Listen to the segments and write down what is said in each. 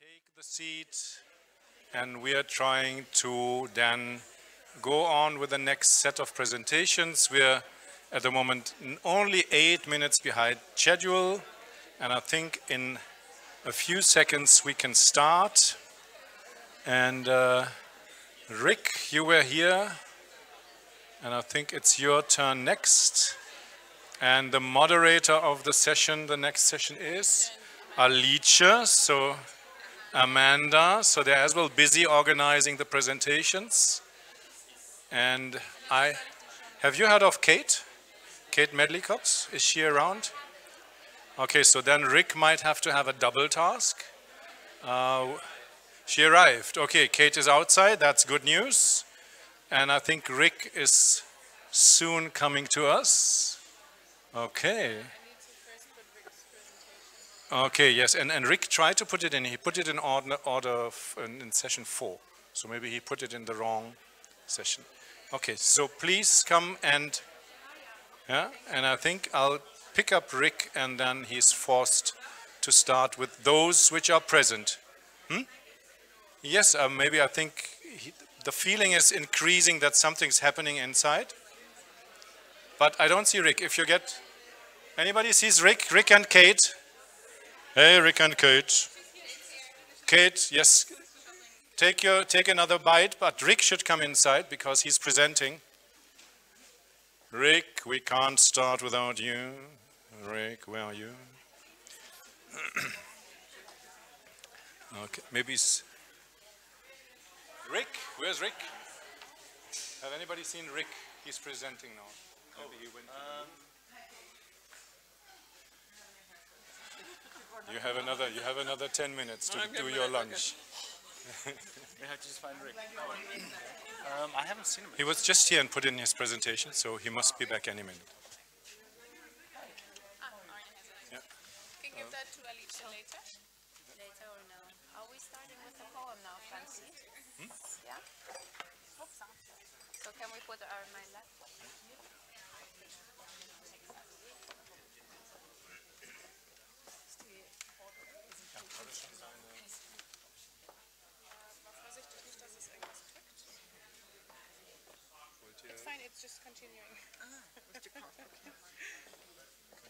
take the seat, and we are trying to then go on with the next set of presentations. We're at the moment only 8 minutes behind schedule, and I think in a few seconds we can start. And Rick, you were here, and I think it's your turn next. And the moderator of the session, the next session is Alicia, so Amanda, so they're as well busy organizing the presentations. And have you heard of Kate? Kate Medlicott, is she around? Okay, so then Rick might have to have a double task. She arrived. Okay, Kate is outside, that's good news. And I think Rick is soon coming to us. Okay. Okay, yes, and Rick tried to put it in. He put it in order in session 4. So maybe he put it in the wrong session. Okay, so please come and I think I'll pick up Rick, and then he's forced to start with those which are present. Yes, maybe I think the feeling is increasing that something's happening inside. But I don't see Rick. If you get, anybody sees Rick? Rick and Kate. Hey, Rick and Kate. Kate, yes, take another bite, but Rick should come inside because he's presenting. Rick, we can't start without you. Rick, where are you? Okay, maybe Rick, where's Rick? Have anybody seen Rick? He's presenting now. Maybe he went to the room. You have another 10 minutes to do your lunch. We have to just find Rick. I haven't seen him. He was just here and put in his presentation, so he must be back any minute. Yeah. Can you give that to Alicia later? Later or no? Are we starting with the poem now, Francie? Yeah? So can we put my left? It's fine, it's just continuing. Könnt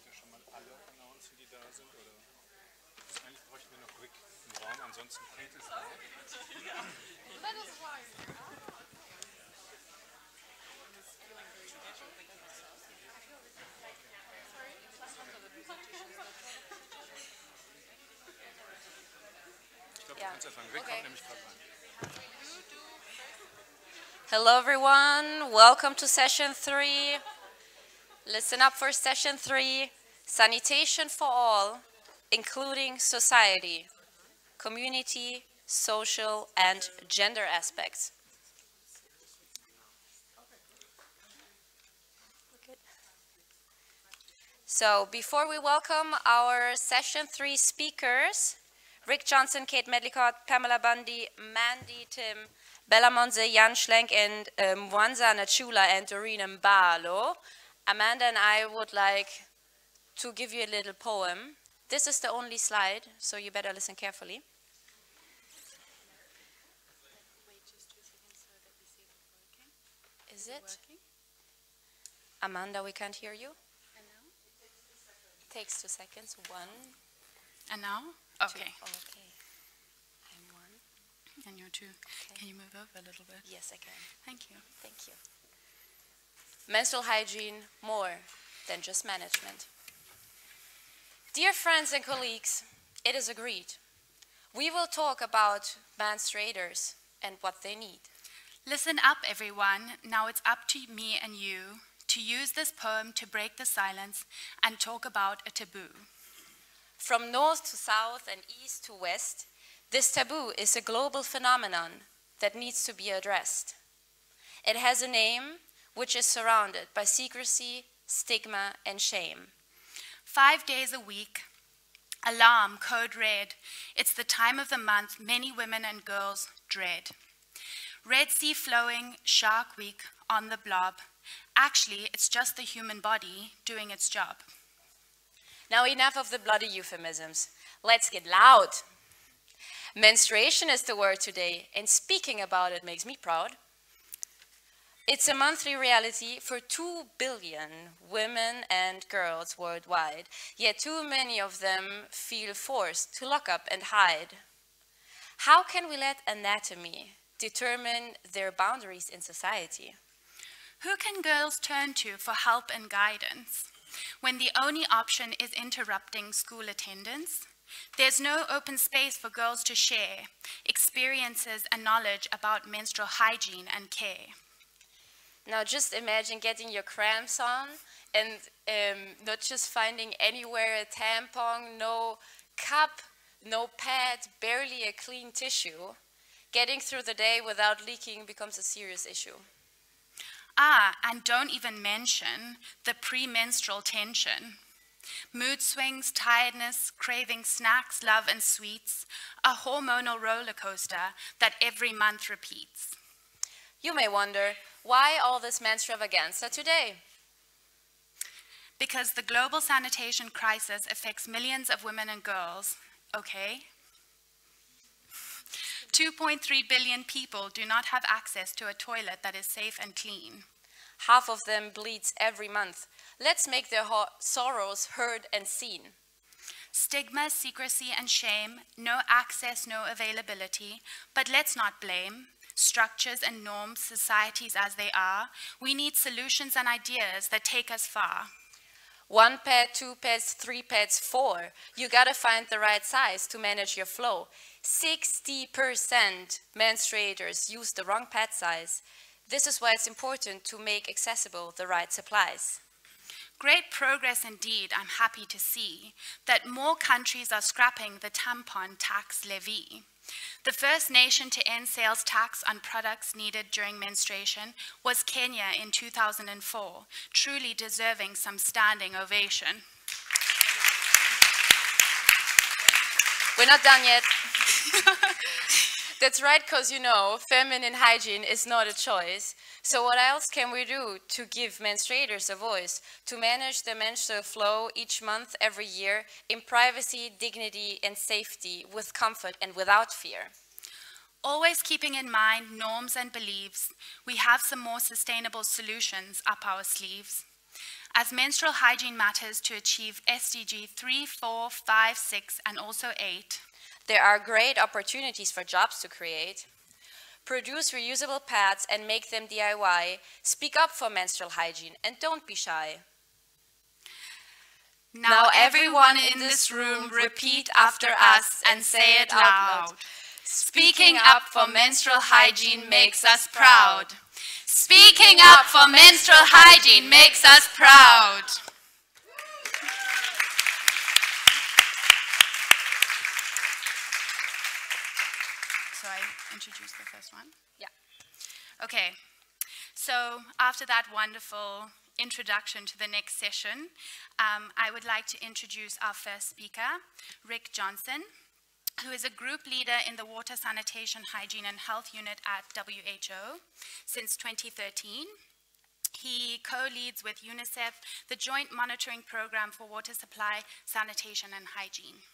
ihr schon mal alle announcen, die da sind? Oder? Eigentlich bräuchten wir noch Rick im Raum, ansonsten Kate ist da. That is why. Ich glaube, du kannst anfangen. Rick kommt nämlich gerade rein. Hello everyone, welcome to session 3. Listen up for session 3, sanitation for all, including society, community, social and gender aspects. So before we welcome our session 3 speakers, Rick Johnston, Kate Medlicott, Pamela Bundi, Mandy Tim, Monse, Schlenk, and Mwansa, Nachula, and Doreen Mbalo, Amanda and I would like to give you a little poem. This is the only slide, so you better listen carefully. Wait just 2 seconds so that we see them working. Is it? Amanda, we can't hear you. And now? Takes 2 seconds. 1, And now? 2. Okay. Okay. I'm 1. And you too. Okay. Can you move up a little bit? Yes, I can. Thank you. Thank you. Menstrual hygiene, more than just management. Dear friends and colleagues, it is agreed. We will talk about menstruators and what they need. Listen up, everyone. Now it's up to me and you to use this poem to break the silence and talk about a taboo. From north to south and east to west, this taboo is a global phenomenon that needs to be addressed. It has a name which is surrounded by secrecy, stigma, and shame. 5 days a week, alarm, code red. It's the time of the month many women and girls dread. Red Sea flowing, Shark Week on the blob. Actually, it's just the human body doing its job. Now enough of the bloody euphemisms. Let's get loud. Menstruation is the word today, and speaking about it makes me proud. It's a monthly reality for 2 billion women and girls worldwide, yet too many of them feel forced to lock up and hide. How can we let anatomy determine their boundaries in society? Who can girls turn to for help and guidance when the only option is interrupting school attendance? There's no open space for girls to share experiences and knowledge about menstrual hygiene and care. Now just imagine getting your cramps on and not just finding anywhere a tampon, no cup, no pad, barely a clean tissue. Getting through the day without leaking becomes a serious issue. Ah, and don't even mention the premenstrual tension. Mood swings, tiredness, craving snacks, love and sweets, a hormonal roller coaster that every month repeats. You may wonder, why all this menstruavaganza today? Because the global sanitation crisis affects millions of women and girls, okay? 2.3 billion people do not have access to a toilet that is safe and clean. Half of them bleeds every month. Let's make their sorrows heard and seen. Stigma, secrecy, and shame, no access, no availability, but let's not blame. Structures and norms, societies as they are, we need solutions and ideas that take us far. 1 pad, 2 pads, 3 pads, 4. You gotta find the right size to manage your flow. 60% menstruators use the wrong pad size. This is why it's important to make accessible the right supplies. Great progress indeed, I'm happy to see, that more countries are scrapping the tampon tax levy. The first nation to end sales tax on products needed during menstruation was Kenya in 2004, truly deserving some standing ovation. We're not done yet. That's right, because you know, feminine hygiene is not a choice. So what else can we do to give menstruators a voice, to manage the menstrual flow each month, every year, in privacy, dignity, and safety, with comfort and without fear? Always keeping in mind norms and beliefs, we have some more sustainable solutions up our sleeves. As menstrual hygiene matters to achieve SDG 3, 4, 5, 6, and also 8, there are great opportunities for jobs to create. Produce reusable pads and make them DIY. Speak up for menstrual hygiene and don't be shy. Now everyone in this room repeat after us and say it loud. Speaking up for menstrual hygiene makes us proud. Speaking up for menstrual hygiene makes us proud. So I introduce the first one? Yeah. Okay. So after that wonderful introduction to the next session, I would like to introduce our first speaker, Rick Johnston, who is a group leader in the Water Sanitation, Hygiene and Health Unit at WHO since 2013. He co-leads with UNICEF the Joint Monitoring Program for Water Supply, Sanitation and Hygiene.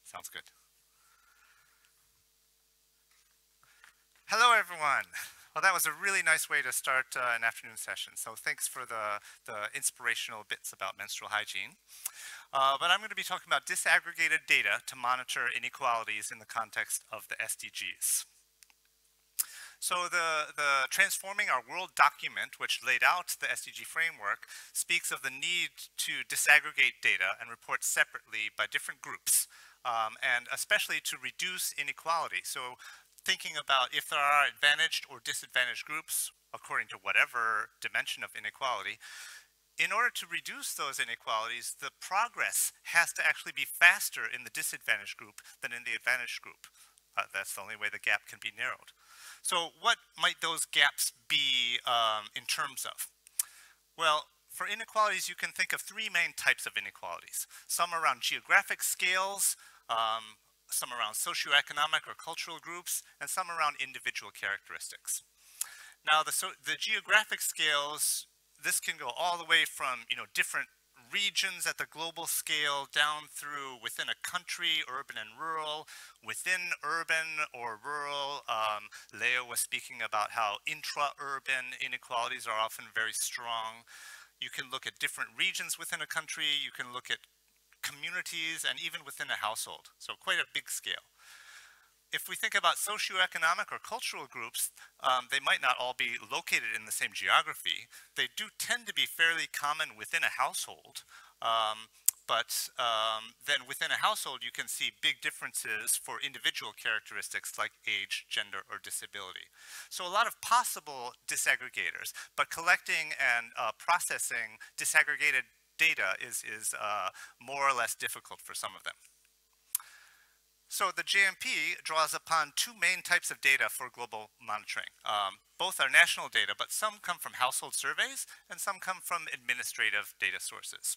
Sounds good. Hello, everyone. Well, that was a really nice way to start an afternoon session. So thanks for the inspirational bits about menstrual hygiene. But I'm going to be talking about disaggregated data to monitor inequalities in the context of the SDGs. So the Transforming Our World document, which laid out the SDG framework, speaks of the need to disaggregate data and report separately by different groups. And especially to reduce inequality. So thinking about if there are advantaged or disadvantaged groups, according to whatever dimension of inequality, in order to reduce those inequalities, the progress has to actually be faster in the disadvantaged group than in the advantaged group. That's the only way the gap can be narrowed. So what might those gaps be in terms of? Well, for inequalities, you can think of three main types of inequalities. Some around geographic scales, some around socioeconomic or cultural groups, and some around individual characteristics. Now, the geographic scales, this can go all the way from, different regions at the global scale down through within a country, urban and rural, within urban or rural. Leo was speaking about how intra-urban inequalities are often very strong. You can look at different regions within a country, you can look at communities, and even within a household. So quite a big scale. If we think about socioeconomic or cultural groups, they might not all be located in the same geography. They do tend to be fairly common within a household, but then within a household you can see big differences for individual characteristics like age, gender, or disability. So a lot of possible disaggregators, but collecting and processing disaggregated data is more or less difficult for some of them. So the JMP draws upon two main types of data for global monitoring. Both are national data, but some come from household surveys and some come from administrative data sources.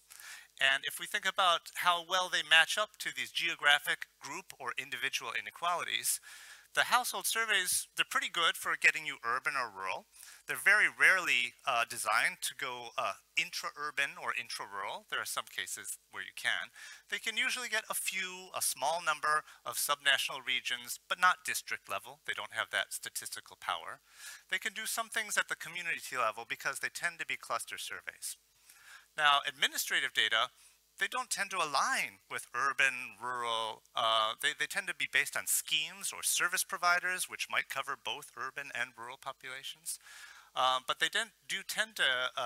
And if we think about how well they match up to these geographic, group, or individual inequalities, the household surveys, they're pretty good for getting you urban or rural. They're very rarely designed to go intra-urban or intra-rural. There are some cases where you can. They can usually get a small number of subnational regions, but not district level. They don't have that statistical power. They can do some things at the community level because they tend to be cluster surveys. Now, administrative data, they don't tend to align with urban, rural. They tend to be based on schemes or service providers, which might cover both urban and rural populations. But they do tend to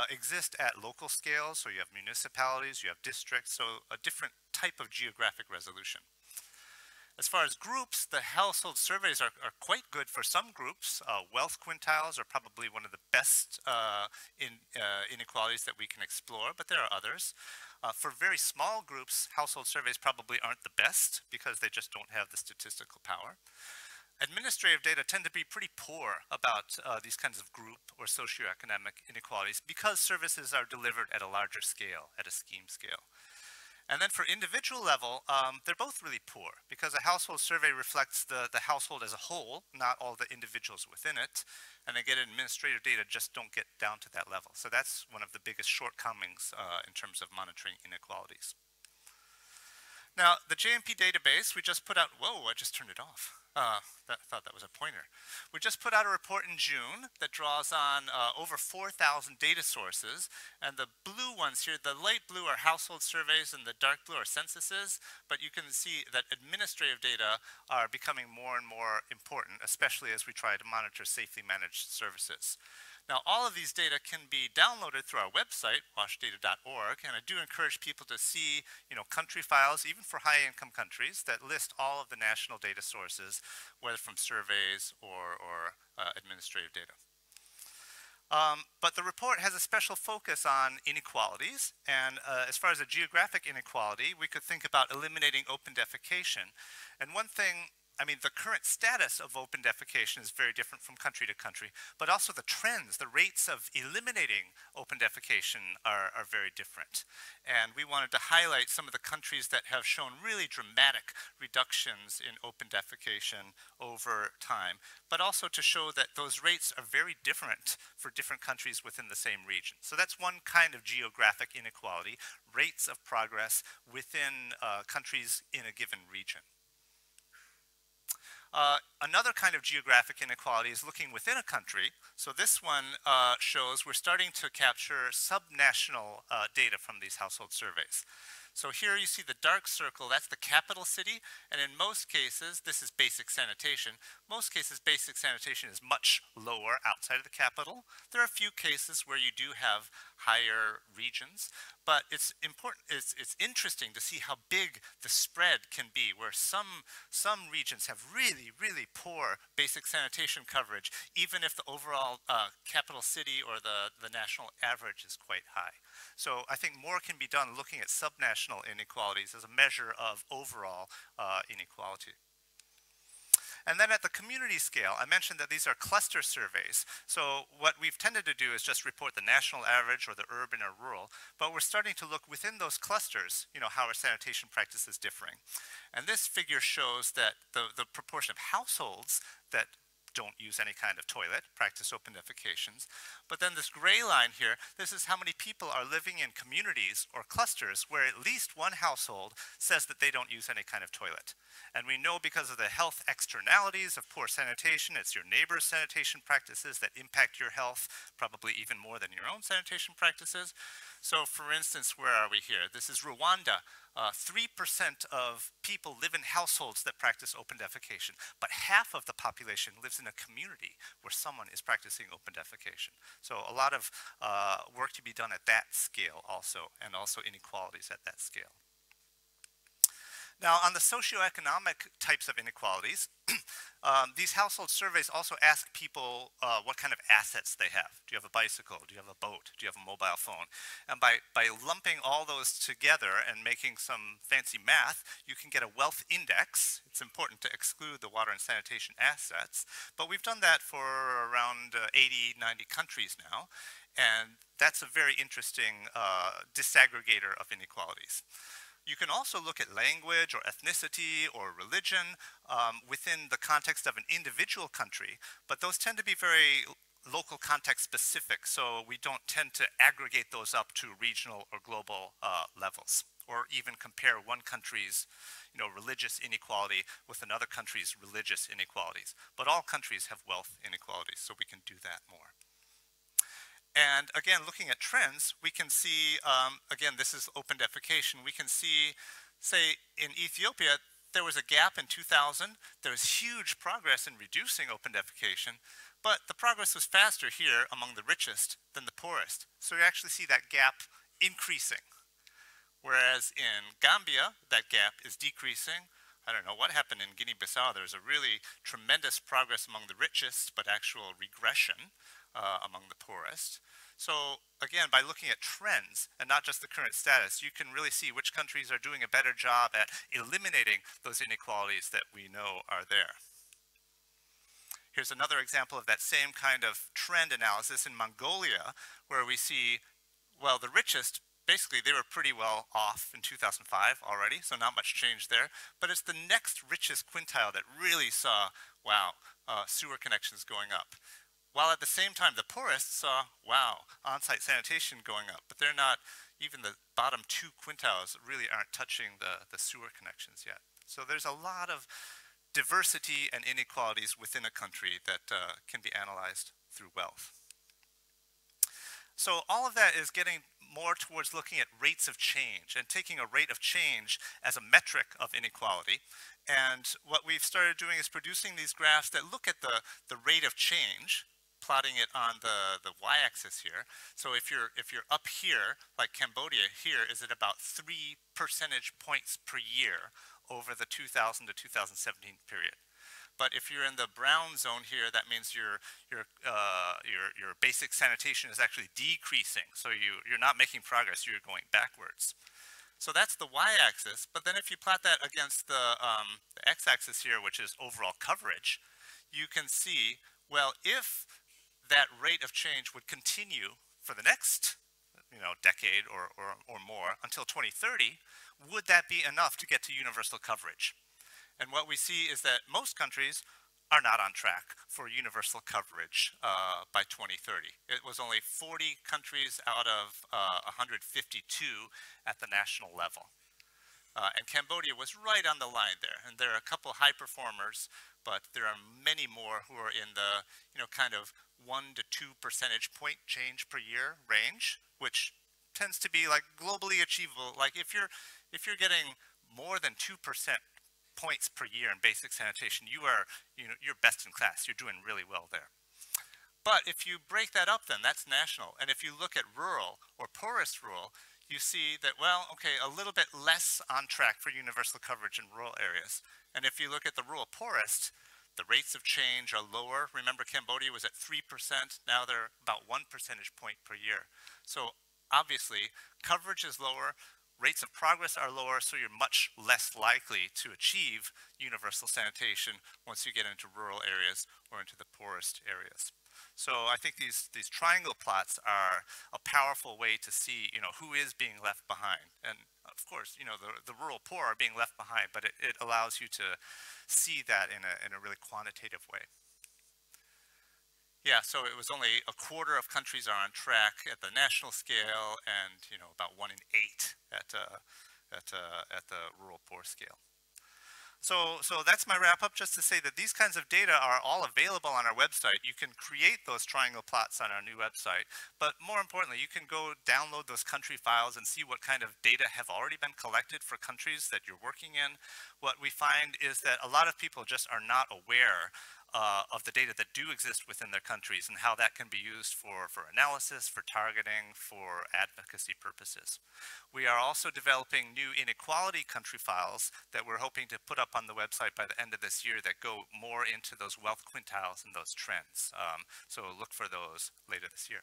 exist at local scale, so you have municipalities, you have districts, so a different type of geographic resolution. As far as groups, the household surveys are quite good for some groups. Wealth quintiles are probably one of the best inequalities that we can explore, but there are others. For very small groups, household surveys probably aren't the best because they just don't have the statistical power. Administrative data tend to be pretty poor about these kinds of group or socioeconomic inequalities because services are delivered at a larger scale, at a scheme scale. And then for individual level, they're both really poor because a household survey reflects the household as a whole, not all the individuals within it. And again, administrative data just don't get down to that level. So that's one of the biggest shortcomings in terms of monitoring inequalities. Now, the JMP database, we just put out, whoa, I just turned it off. I thought that was a pointer. We just put out a report in June that draws on over 4,000 data sources. And the blue ones here, the light blue are household surveys and the dark blue are censuses. But you can see that administrative data are becoming more and more important, especially as we try to monitor safely managed services. Now, all of these data can be downloaded through our website, washdata.org, and I do encourage people to see, country files, even for high-income countries, that list all of the national data sources, whether from surveys or administrative data. But the report has a special focus on inequalities, and as far as a geographic inequality, we could think about eliminating open defecation. And one thing, the current status of open defecation is very different from country to country, but also the trends, the rates of eliminating open defecation are very different. And we wanted to highlight some of the countries that have shown really dramatic reductions in open defecation over time, but also to show that those rates are very different for different countries within the same region. So that's one kind of geographic inequality, rates of progress within countries in a given region. Another kind of geographic inequality is looking within a country. So this one shows we're starting to capture subnational data from these household surveys. So here you see the dark circle, that's the capital city, and in most cases, this is basic sanitation. Most cases, basic sanitation is much lower outside of the capital. There are a few cases where you do have higher regions. But it's important, it's interesting to see how big the spread can be, where some regions have really, really poor basic sanitation coverage, even if the overall capital city or the national average is quite high. So I think more can be done looking at subnational inequalities as a measure of overall inequality. And then at the community scale, I mentioned that these are cluster surveys. So what we've tended to do is just report the national average or the urban or rural, but we're starting to look within those clusters, how are sanitation practices differing. And this figure shows that the proportion of households that don't use any kind of toilet, practice open defecations. But then this gray line here, this is how many people are living in communities or clusters where at least one household says that they don't use any kind of toilet. And we know because of the health externalities of poor sanitation, it's your neighbor's sanitation practices that impact your health, probably even more than your own sanitation practices. So for instance, where are we here? This is Rwanda. 3% of people live in households that practice open defecation, but half of the population lives in a community where someone is practicing open defecation. So a lot of work to be done at that scale also, and also inequalities at that scale. Now, on the socioeconomic types of inequalities, these household surveys also ask people what kind of assets they have. Do you have a bicycle? Do you have a boat? Do you have a mobile phone? And by lumping all those together and making some fancy math, you can get a wealth index. It's important to exclude the water and sanitation assets, but we've done that for around 80, 90 countries now, and that's a very interesting disaggregator of inequalities. You can also look at language or ethnicity or religion within the context of an individual country, but those tend to be very local context specific, so we don't tend to aggregate those up to regional or global levels, or even compare one country's religious inequality with another country's religious inequalities. But all countries have wealth inequalities, so we can do that more. And again, looking at trends, we can see, again, this is open defecation. We can see, say, in Ethiopia, there was a gap in 2000. There was huge progress in reducing open defecation, but the progress was faster here among the richest than the poorest. So we actually see that gap increasing. Whereas in Gambia, that gap is decreasing. I don't know what happened in Guinea-Bissau. There was a really tremendous progress among the richest, but actual regression among the poorest. So again, by looking at trends and not just the current status, you can really see which countries are doing a better job at eliminating those inequalities that we know are there. Here's another example of that same kind of trend analysis in Mongolia, where we see, well, the richest, basically they were pretty well off in 2005 already, so not much change there. But it's the next richest quintile that really saw, wow, sewer connections going up. While at the same time, the poorest saw, wow, on-site sanitation going up, but they're not, even the bottom two quintiles really aren't touching the sewer connections yet. So there's a lot of diversity and inequalities within a country that can be analyzed through wealth. So all of that is getting more towards looking at rates of change and taking a rate of change as a metric of inequality. And what we've started doing is producing these graphs that look at the rate of change, plotting it on the y-axis here. So if you're up here, like Cambodia, here is at about 3 percentage points per year over the 2000 to 2017 period. But if you're in the brown zone here, that means your basic sanitation is actually decreasing. So you're not making progress, you're going backwards. So that's the y-axis. But then if you plot that against the x-axis here, which is overall coverage, you can see, well, if that rate of change would continue for the next decade or more until 2030, would that be enough to get to universal coverage? And what we see is that most countries are not on track for universal coverage by 2030. It was only 40 countries out of 152 at the national level. And Cambodia was right on the line there. And there are a couple high performers, but there are many more who are in the kind of 1 to 2 percentage point change per year range, which tends to be like globally achievable. Like if you're getting more than 2% points per year in basic sanitation, you're best in class. You're doing really well there. But if you break that up then, that's national. And if you look at rural or poorest rural, you see that, well, okay, a little bit less on track for universal coverage in rural areas. And if you look at the rural poorest, the rates of change are lower. Remember, Cambodia was at 3%. Now they're about 1 percentage point per year. So obviously, coverage is lower, rates of progress are lower, so you're much less likely to achieve universal sanitation once you get into rural areas or into the poorest areas. So I think these triangle plots are a powerful way to see, who is being left behind. And of course, the rural poor are being left behind, but it allows you to see that in a really quantitative way. Yeah, so it was only a quarter of countries are on track at the national scale, and about 1 in 8 at the rural poor scale. So that's my wrap up, just to say that these kinds of data are all available on our website. You can create those triangle plots on our new website, but more importantly, you can go download those country files and see what kind of data have already been collected for countries that you're working in. What we find is that a lot of people just are not aware of the data that do exist within their countries and how that can be used for analysis, for targeting, for advocacy purposes. We are also developing new inequality country files that we're hoping to put up on the website by the end of this year that go more into those wealth quintiles and those trends. So look for those later this year.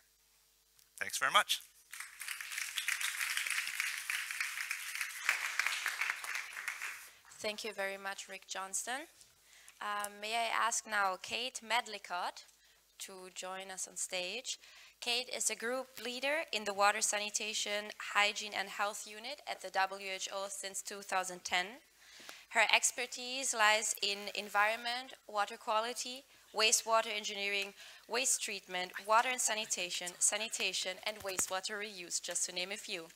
Thanks very much. Thank you very much, Rick Johnston. May I ask now Kate Medlicott to join us on stage. Kate is a group leader in the Water Sanitation, Hygiene and Health Unit at the WHO since 2010. Her expertise lies in environment, water quality, wastewater engineering, waste treatment, water and sanitation, and wastewater reuse, just to name a few.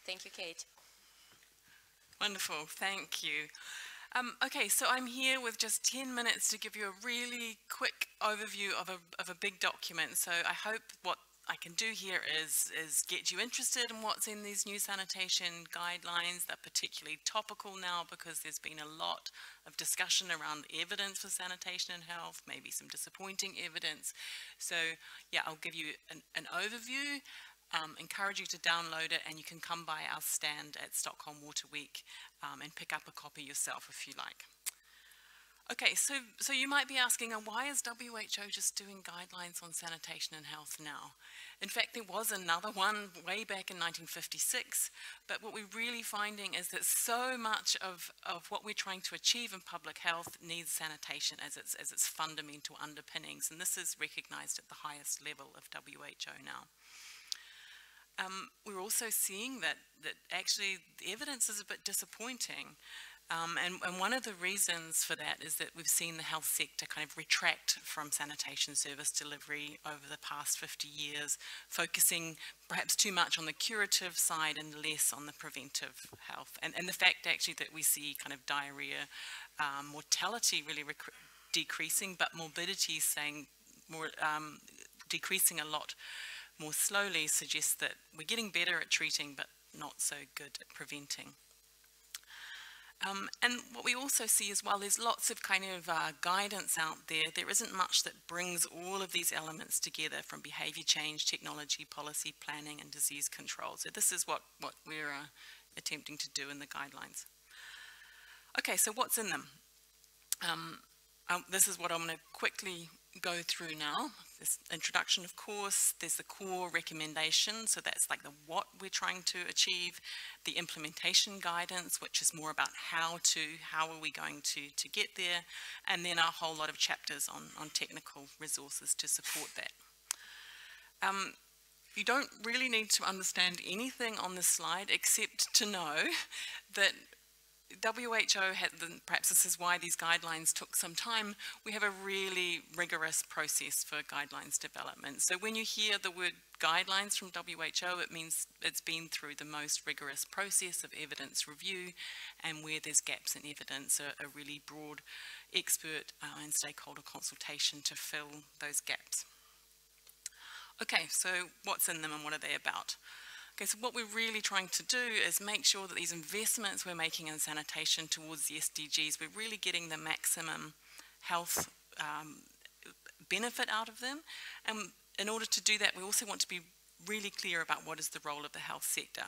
Thank you, Kate. Wonderful, thank you. Okay, so I'm here with just 10 minutes to give you a really quick overview of a big document. So I hope what I can do here is get you interested in what's in these new sanitation guidelines. They're particularly topical now because there's been a lot of discussion around evidence for sanitation and health, maybe some disappointing evidence. So yeah, I'll give you an overview. Encourage you to download it, and you can come by our stand at Stockholm Water Week and pick up a copy yourself if you like. Okay, so you might be asking, why is WHO just doing guidelines on sanitation and health now? In fact, there was another one way back in 1956, but what we're really finding is that so much of what we're trying to achieve in public health needs sanitation as its fundamental underpinnings, and this is recognized at the highest level of WHO now. We're also seeing that actually the evidence is a bit disappointing. And one of the reasons for that is that we've seen the health sector kind of retract from sanitation service delivery over the past 50 years, focusing perhaps too much on the curative side and less on the preventive health. And the fact actually that we see kind of diarrhea, mortality really decreasing, but morbidity saying more decreasing a lot more slowly suggests that we're getting better at treating but not so good at preventing. And what we also see is while there's lots of kind of guidance out there, there isn't much that brings all of these elements together, from behavior change, technology, policy, planning and disease control. So this is what we're attempting to do in the guidelines. Okay, so what's in them? This is what I'm going to quickly go through now. This introduction, of course, there's the core recommendation, so that's like the what we're trying to achieve, the implementation guidance, which is more about how are we going to get there, and then a whole lot of chapters on technical resources to support that. You don't really need to understand anything on this slide except to know that WHO had, perhaps this is why these guidelines took some time, we have a really rigorous process for guidelines development. So when you hear the word guidelines from WHO, it means it's been through the most rigorous process of evidence review, and where there's gaps in evidence, a really broad expert and stakeholder consultation to fill those gaps. Okay, so what's in them and what are they about? Okay, so what we're really trying to do is make sure that these investments we're making in sanitation towards the SDGs, we're really getting the maximum health benefit out of them. And in order to do that, we also want to be really clear about what is the role of the health sector.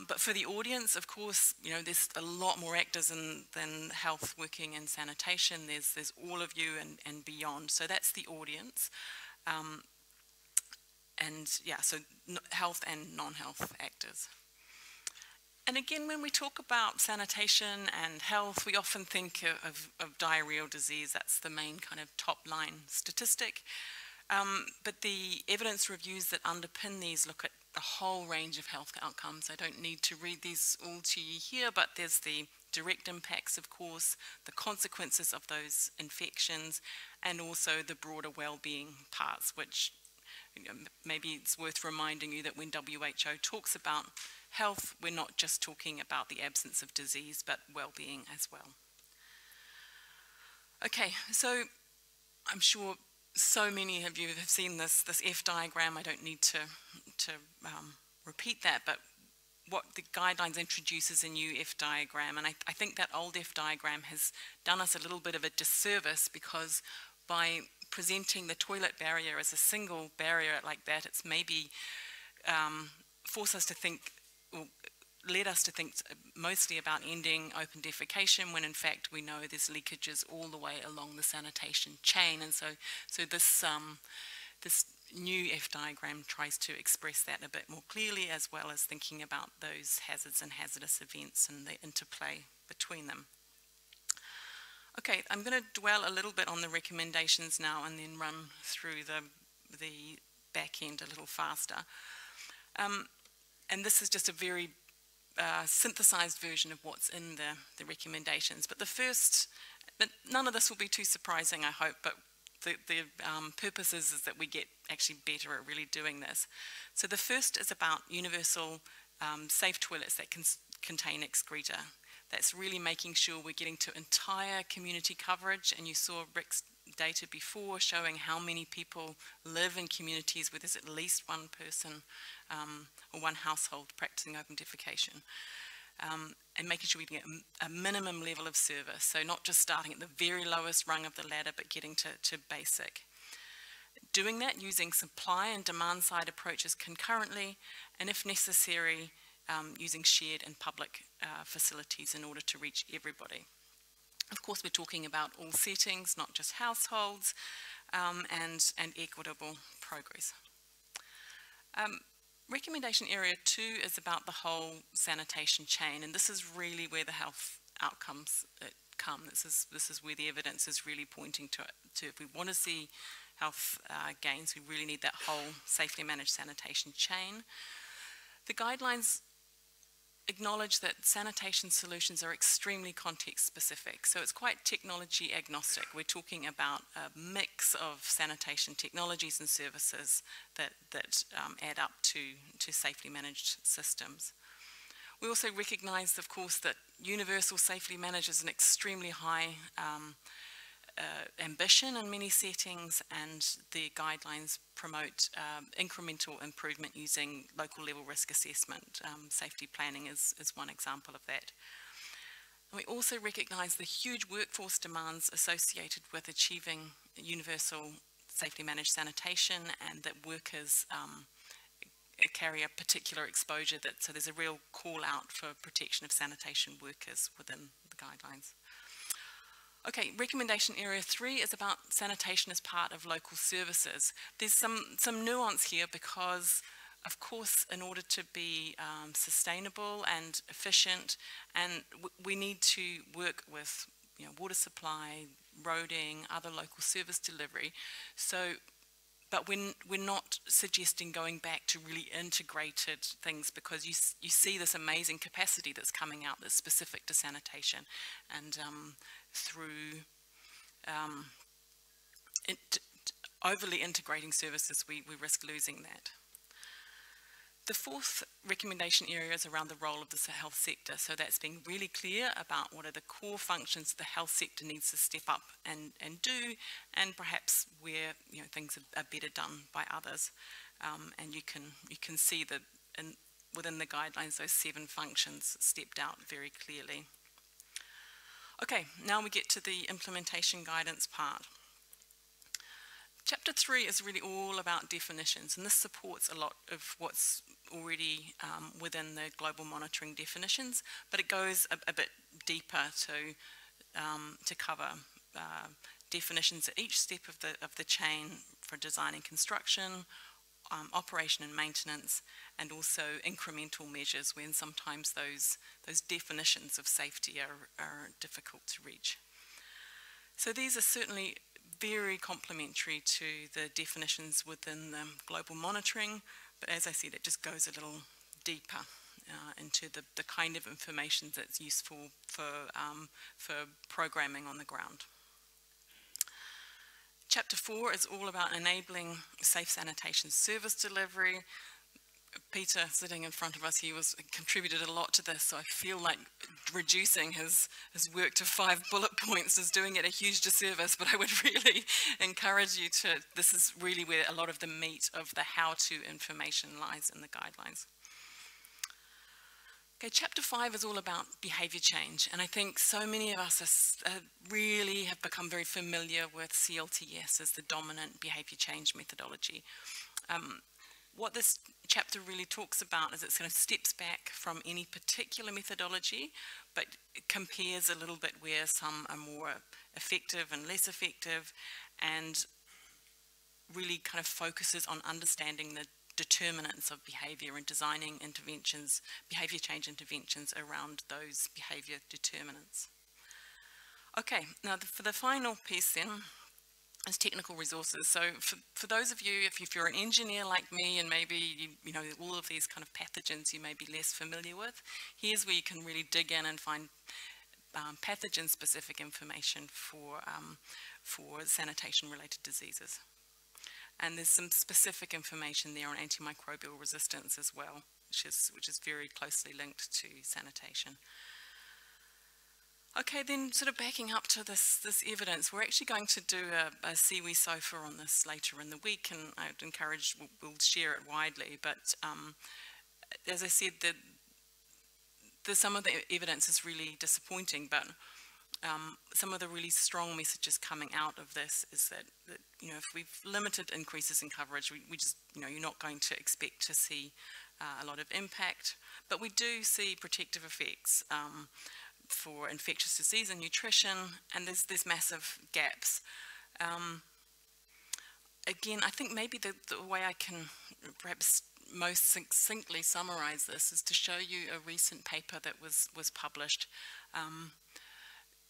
But for the audience, of course, you know, there's a lot more actors than health working in sanitation. There's all of you and beyond. So that's the audience. And yeah, so health and non-health actors. And again, when we talk about sanitation and health, we often think of diarrheal disease. That's the main kind of top line statistic. But the evidence reviews that underpin these look at a whole range of health outcomes. I don't need to read these all to you here, but there's the direct impacts, of course, the consequences of those infections, and also the broader well-being parts, which, you know, maybe it's worth reminding you that when WHO talks about health, we're not just talking about the absence of disease, but well-being as well. Okay, so I'm sure so many of you have seen this F diagram. I don't need to repeat that, but what the guidelines introduces a new F diagram, and I think that old F diagram has done us a little bit of a disservice, because by presenting the toilet barrier as a single barrier like that, it's maybe forced us to think, or led us to think mostly about ending open defecation, when in fact we know there's leakages all the way along the sanitation chain. And so this new F diagram tries to express that a bit more clearly, as well as thinking about those hazards and hazardous events and the interplay between them. Okay, I'm going to dwell a little bit on the recommendations now and then run through the back end a little faster. And this is just a very synthesized version of what's in the recommendations. But the first, none of this will be too surprising, I hope, but the purpose is that we get actually better at really doing this. So the first is about universal safe toilets that can contain excreta. That's really making sure we're getting to entire community coverage, and you saw Rick's data before showing how many people live in communities where there's at least one person or one household practicing open defecation, and making sure we get a minimum level of service. So not just starting at the very lowest rung of the ladder, but getting to basic. Doing that using supply and demand side approaches concurrently, and if necessary, using shared and public facilities in order to reach everybody. Of course, we're talking about all settings, not just households, and equitable progress. Recommendation area 2 is about the whole sanitation chain, and this is really where the health outcomes come. This is where the evidence is really pointing to if we want to see health gains, we really need that whole safely managed sanitation chain. The guidelines acknowledge that sanitation solutions are extremely context specific, so it's quite technology agnostic. We're talking about a mix of sanitation technologies and services that add up to safely managed systems. We also recognise, of course, that universal safely managed is an extremely high ambition in many settings, and the guidelines promote incremental improvement using local level risk assessment. Safety planning is one example of that. And we also recognise the huge workforce demands associated with achieving universal safely managed sanitation, and that workers carry a particular exposure, so there's a real call out for protection of sanitation workers within the guidelines. Okay, recommendation area 3 is about sanitation as part of local services. There's some nuance here because, of course, in order to be sustainable and efficient, and we need to work with, you know, water supply, roading, other local service delivery. So, but we're not suggesting going back to really integrated things, because you see this amazing capacity that's coming out that's specific to sanitation, and through overly integrating services, we risk losing that. The fourth recommendation area is around the role of the health sector. So that's being really clear about what are the core functions the health sector needs to step up and do, and perhaps where, you know, things are better done by others. And you can see that within the guidelines, those 7 functions stepped out very clearly. Okay, now we get to the implementation guidance part. Chapter 3 is really all about definitions, and this supports a lot of what's already within the global monitoring definitions, but it goes a bit deeper to cover definitions at each step of the chain for design and construction, operation and maintenance, and also incremental measures when sometimes those definitions of safety are difficult to reach. So these are certainly very complementary to the definitions within the global monitoring, but as I said, it just goes a little deeper into the kind of information that's useful for programming on the ground. Chapter 4 is all about enabling safe sanitation service delivery. Peter, sitting in front of us, he contributed a lot to this, so I feel like reducing his work to 5 bullet points is doing it a huge disservice, but I would really encourage you this is really where a lot of the meat of the how-to information lies in the guidelines. Okay, chapter 5 is all about behaviour change, and I think so many of us really have become very familiar with CLTS as the dominant behaviour change methodology. What this chapter really talks about is it sort of steps back from any particular methodology, but it compares a little bit where some are more effective and less effective, and really kind of focuses on understanding the determinants of behaviour and designing interventions, behaviour change interventions around those behaviour determinants. Okay, now for the final piece then is technical resources. So for those of you, if you're an engineer like me and maybe you know all of these kind of pathogens you may be less familiar with, here's where you can really dig in and find pathogen specific information for sanitation related diseases. And there's some specific information there on antimicrobial resistance as well, which is very closely linked to sanitation. Okay, then sort of backing up to this evidence, we're actually going to do a SWWW SOFA on this later in the week, and I'd encourage we'll share it widely. But as I said, some of the evidence is really disappointing, but some of the really strong messages coming out of this is that you know, if we've limited increases in coverage, we just, you know, you're not going to expect to see a lot of impact, but we do see protective effects for infectious disease and nutrition, and there's massive gaps. Again, I think maybe the way I can perhaps most succinctly summarize this is to show you a recent paper that was published.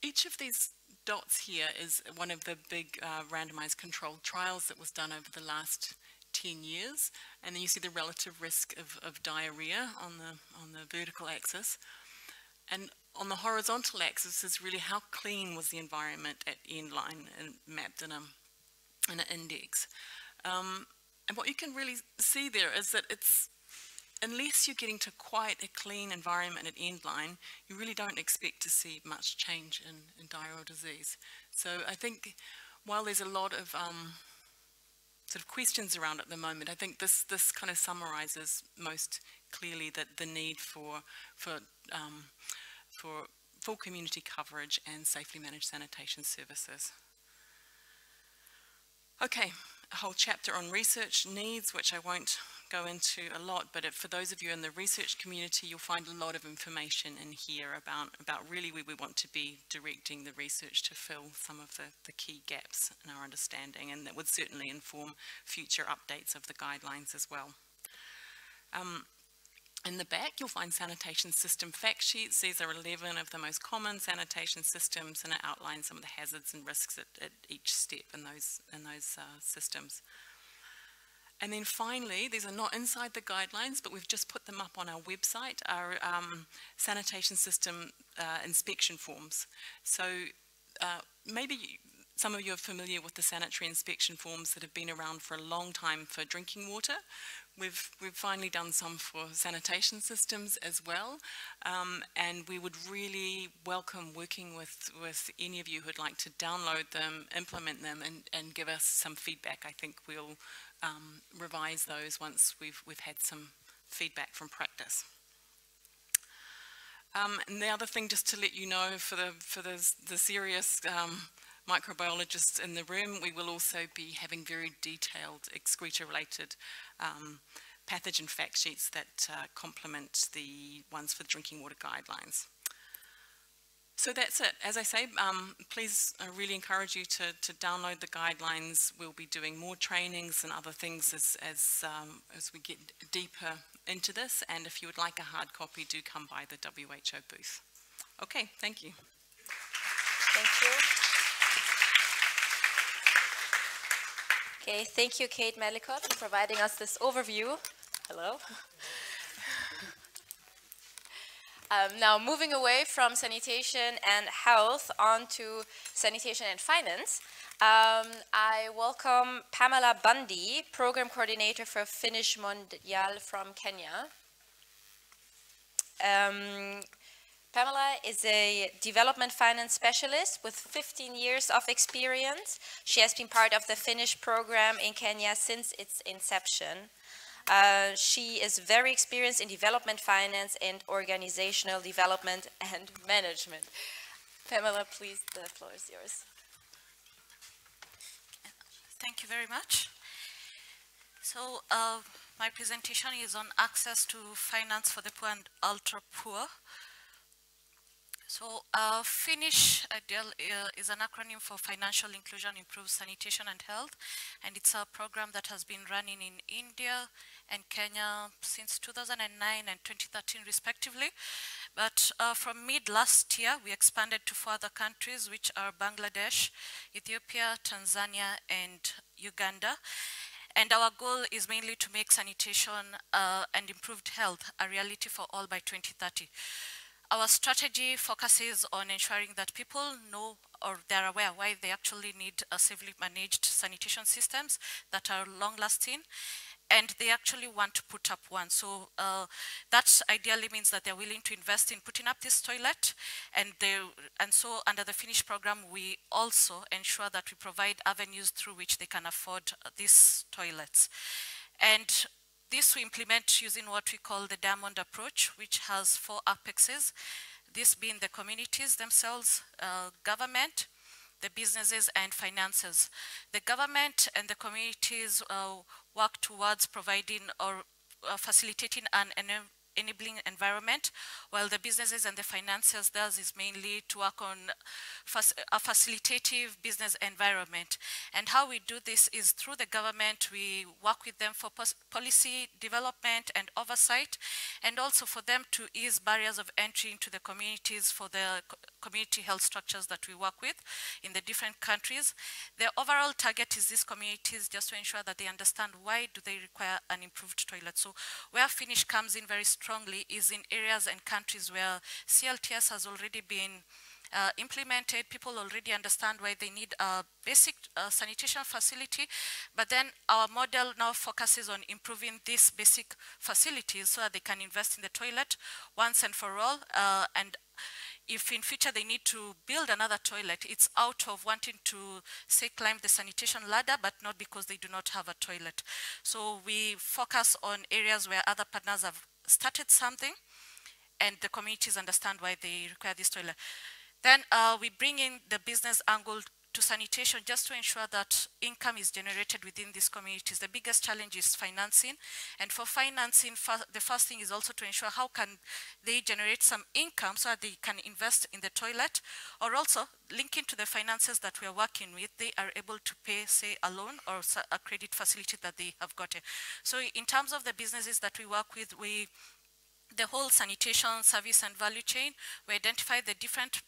Each of these dots here is one of the big randomized controlled trials that was done over the last 10 years, and then you see the relative risk of diarrhea on the vertical axis, and on the horizontal axis is really how clean was the environment at end line and mapped in an index. And what you can really see there is that unless you're getting to quite a clean environment at end line, you really don't expect to see much change in diarrheal disease. So I think while there's a lot of sort of questions around at the moment, I think this kind of summarizes most clearly that the need for full community coverage and safely managed sanitation services. Okay, a whole chapter on research needs, which I won't go into a lot, but for those of you in the research community, you'll find a lot of information in here about really where we want to be directing the research to fill some of the key gaps in our understanding, and that would certainly inform future updates of the guidelines as well. In the back, you'll find sanitation system fact sheets. These are 11 of the most common sanitation systems, and it outlines some of the hazards and risks at each step in those systems. And then finally, these are not inside the guidelines, but we've just put them up on our website, our sanitation system inspection forms. So maybe some of you are familiar with the sanitary inspection forms that have been around for a long time for drinking water. We've finally done some for sanitation systems as well, and we would really welcome working with any of you who'd like to download them, implement them, and give us some feedback. I think we'll revise those once we've had some feedback from practice. And the other thing, just to let you know, for the serious microbiologists in the room, we will also be having very detailed excreta-related pathogen fact sheets that complement the ones for the drinking water guidelines. So that's it. As I say, please, I really encourage you to download the guidelines. We'll be doing more trainings and other things as we get deeper into this. And if you would like a hard copy, do come by the WHO booth. Okay, thank you. Thank you. Okay, thank you, Kate Medlicott, for providing us this overview. Hello. Now, moving away from sanitation and health onto sanitation and finance, I welcome Pamela Bundi, Program Coordinator for Finnish Mondial from Kenya. Pamela is a development finance specialist with 15 years of experience. She has been part of the Finnish program in Kenya since its inception. She is very experienced in development finance and organizational development and management. Pamela, please, the floor is yours. Thank you very much. So my presentation is on access to finance for the poor and ultra poor. So Finnish is an acronym for Financial Inclusion Improves Sanitation and Health, and it's a program that has been running in India and Kenya since 2009 and 2013 respectively. But from mid last year, we expanded to 4 other countries, which are Bangladesh, Ethiopia, Tanzania, and Uganda. And our goal is mainly to make sanitation and improved health a reality for all by 2030. Our strategy focuses on ensuring that people know or they're aware why they actually need safely managed sanitation systems that are long-lasting, and they actually want to put up one. So that ideally means that they're willing to invest in putting up this toilet, and so under the Finnish program, we also ensure that we provide avenues through which they can afford these toilets. And this we implement using what we call the diamond approach, which has 4 apexes, this being the communities themselves, government, the businesses, and finances. The government and the communities work towards providing or facilitating an enabling environment, while the businesses and the financiers, theirs is mainly to work on a facilitative business environment. And how we do this is through the government. We work with them for policy development and oversight, and also for them to ease barriers of entry into the communities for the community health structures that we work with in the different countries. The overall target is these communities just to ensure that they understand why do they require an improved toilet. So where Finnish comes in very strongly is in areas and countries where CLTS has already been implemented. People already understand why they need a basic sanitation facility, but then our model now focuses on improving these basic facilities so that they can invest in the toilet once and for all. And if in future they need to build another toilet, it's out of wanting to, say, climb the sanitation ladder, but not because they do not have a toilet. So we focus on areas where other partners have started something, and the communities understand why they require this toilet. Then we bring in the business angle to sanitation just to ensure that income is generated within these communities. The biggest challenge is financing, and for financing, the first thing is also to ensure how can they generate some income so that they can invest in the toilet, or also linking to the finances that we are working with, they are able to pay, say, a loan or a credit facility that they have gotten. So in terms of the businesses that we work with, the whole sanitation service and value chain, we identify the different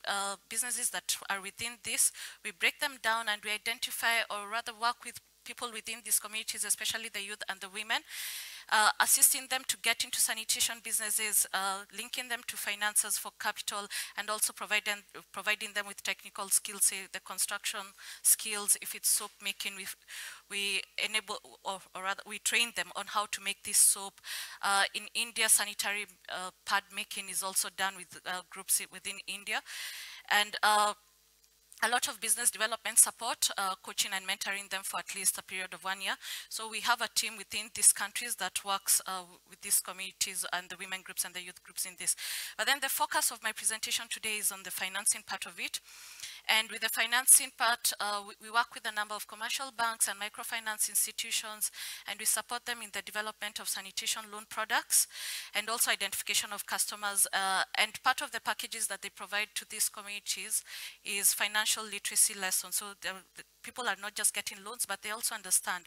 businesses that are within this. We break them down and we identify, or rather work with people within these communities, especially the youth and the women, assisting them to get into sanitation businesses, linking them to finances for capital, and also providing them with technical skills, say the construction skills. If it's soap making, we enable, or rather we train them on how to make this soap. In India, sanitary pad making is also done with groups within India. And a lot of business development support, coaching and mentoring them for at least a period of 1 year. So we have a team within these countries that works with these communities and the women groups and the youth groups in this. But then the focus of my presentation today is on the financing part of it. And with the financing part, we work with a number of commercial banks and microfinance institutions, and we support them in the development of sanitation loan products and also identification of customers. And part of the packages that they provide to these communities is financial literacy lessons. So the people are not just getting loans, but they also understand,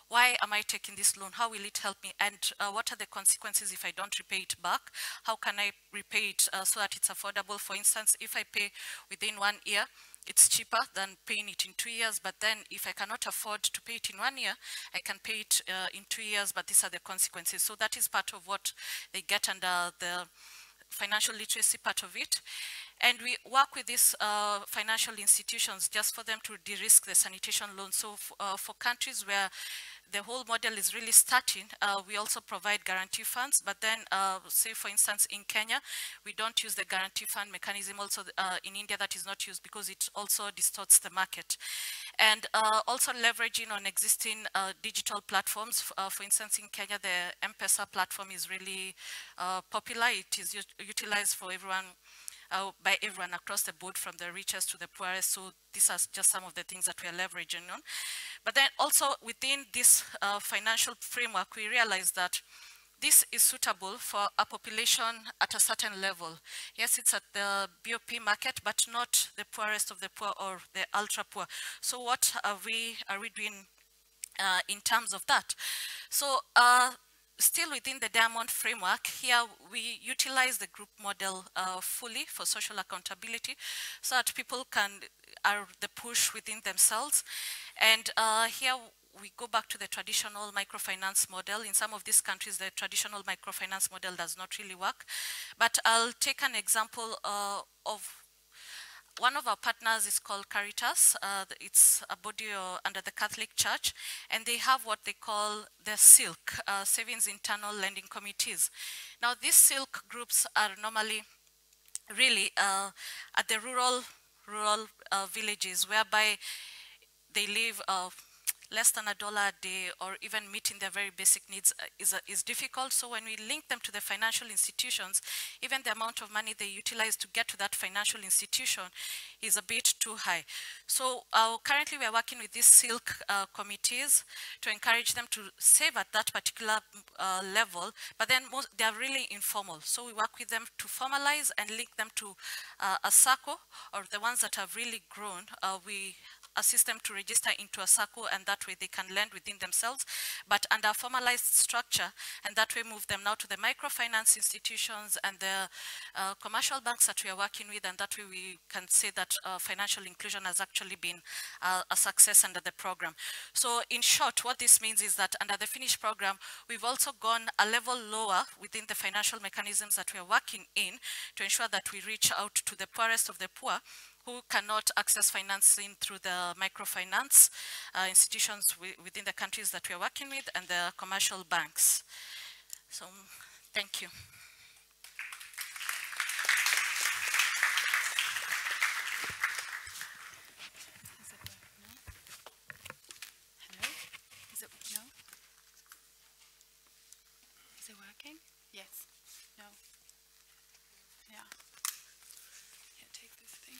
why am I taking this loan? How will it help me? And what are the consequences if I don't repay it back? How can I repay it so that it's affordable? For instance, if I pay within 1 year, it's cheaper than paying it in 2 years. But then if I cannot afford to pay it in 1 year, I can pay it in 2 years, but these are the consequences. So that is part of what they get under the financial literacy part of it. And we work with these financial institutions just for them to de-risk the sanitation loan. So for countries where the whole model is really starting, we also provide guarantee funds. But then, say for instance, in Kenya, we don't use the guarantee fund mechanism. Also in India, that is not used because it also distorts the market. And also leveraging on existing digital platforms. For instance, in Kenya, the M-Pesa platform is really popular. It is utilized for everyone, by everyone across the board, from the richest to the poorest. So these are just some of the things that we are leveraging on. But then also within this financial framework, we realize that this is suitable for a population at a certain level. Yes, it's at the BOP market, but not the poorest of the poor or the ultra poor. So what are we doing in terms of that? So still within the Diamond framework, here we utilize the group model fully for social accountability, so that people are the push within themselves. And here we go back to the traditional microfinance model. In some of these countries, the traditional microfinance model does not really work. But I'll take an example of one of our partners is called Caritas. It's a body under the Catholic Church, and they have what they call the SILK, Savings Internal Lending Committees. Now, these SILK groups are normally really at the rural villages, whereby they live less than $1 a day, or even meeting their very basic needs is difficult. So when we link them to the financial institutions, even the amount of money they utilize to get to that financial institution is a bit too high. So currently we are working with these SILK committees to encourage them to save at that particular level, but then they are really informal. So we work with them to formalize and link them to a SACCO, or the ones that have really grown, we assist them to register into a SACCO, and that way they can lend within themselves, but under a formalized structure, and that way move them now to the microfinance institutions and the commercial banks that we are working with, and that way we can say that financial inclusion has actually been a success under the program. So in short, what this means is that under the Finnish program, we've also gone a level lower within the financial mechanisms that we are working in to ensure that we reach out to the poorest of the poor, who cannot access financing through the microfinance institutions within the countries that we are working with, and the commercial banks. So, thank you. Is it working now? Hello? Is it, no? Is it working? Yes. No. Yeah. Yeah, take this thing.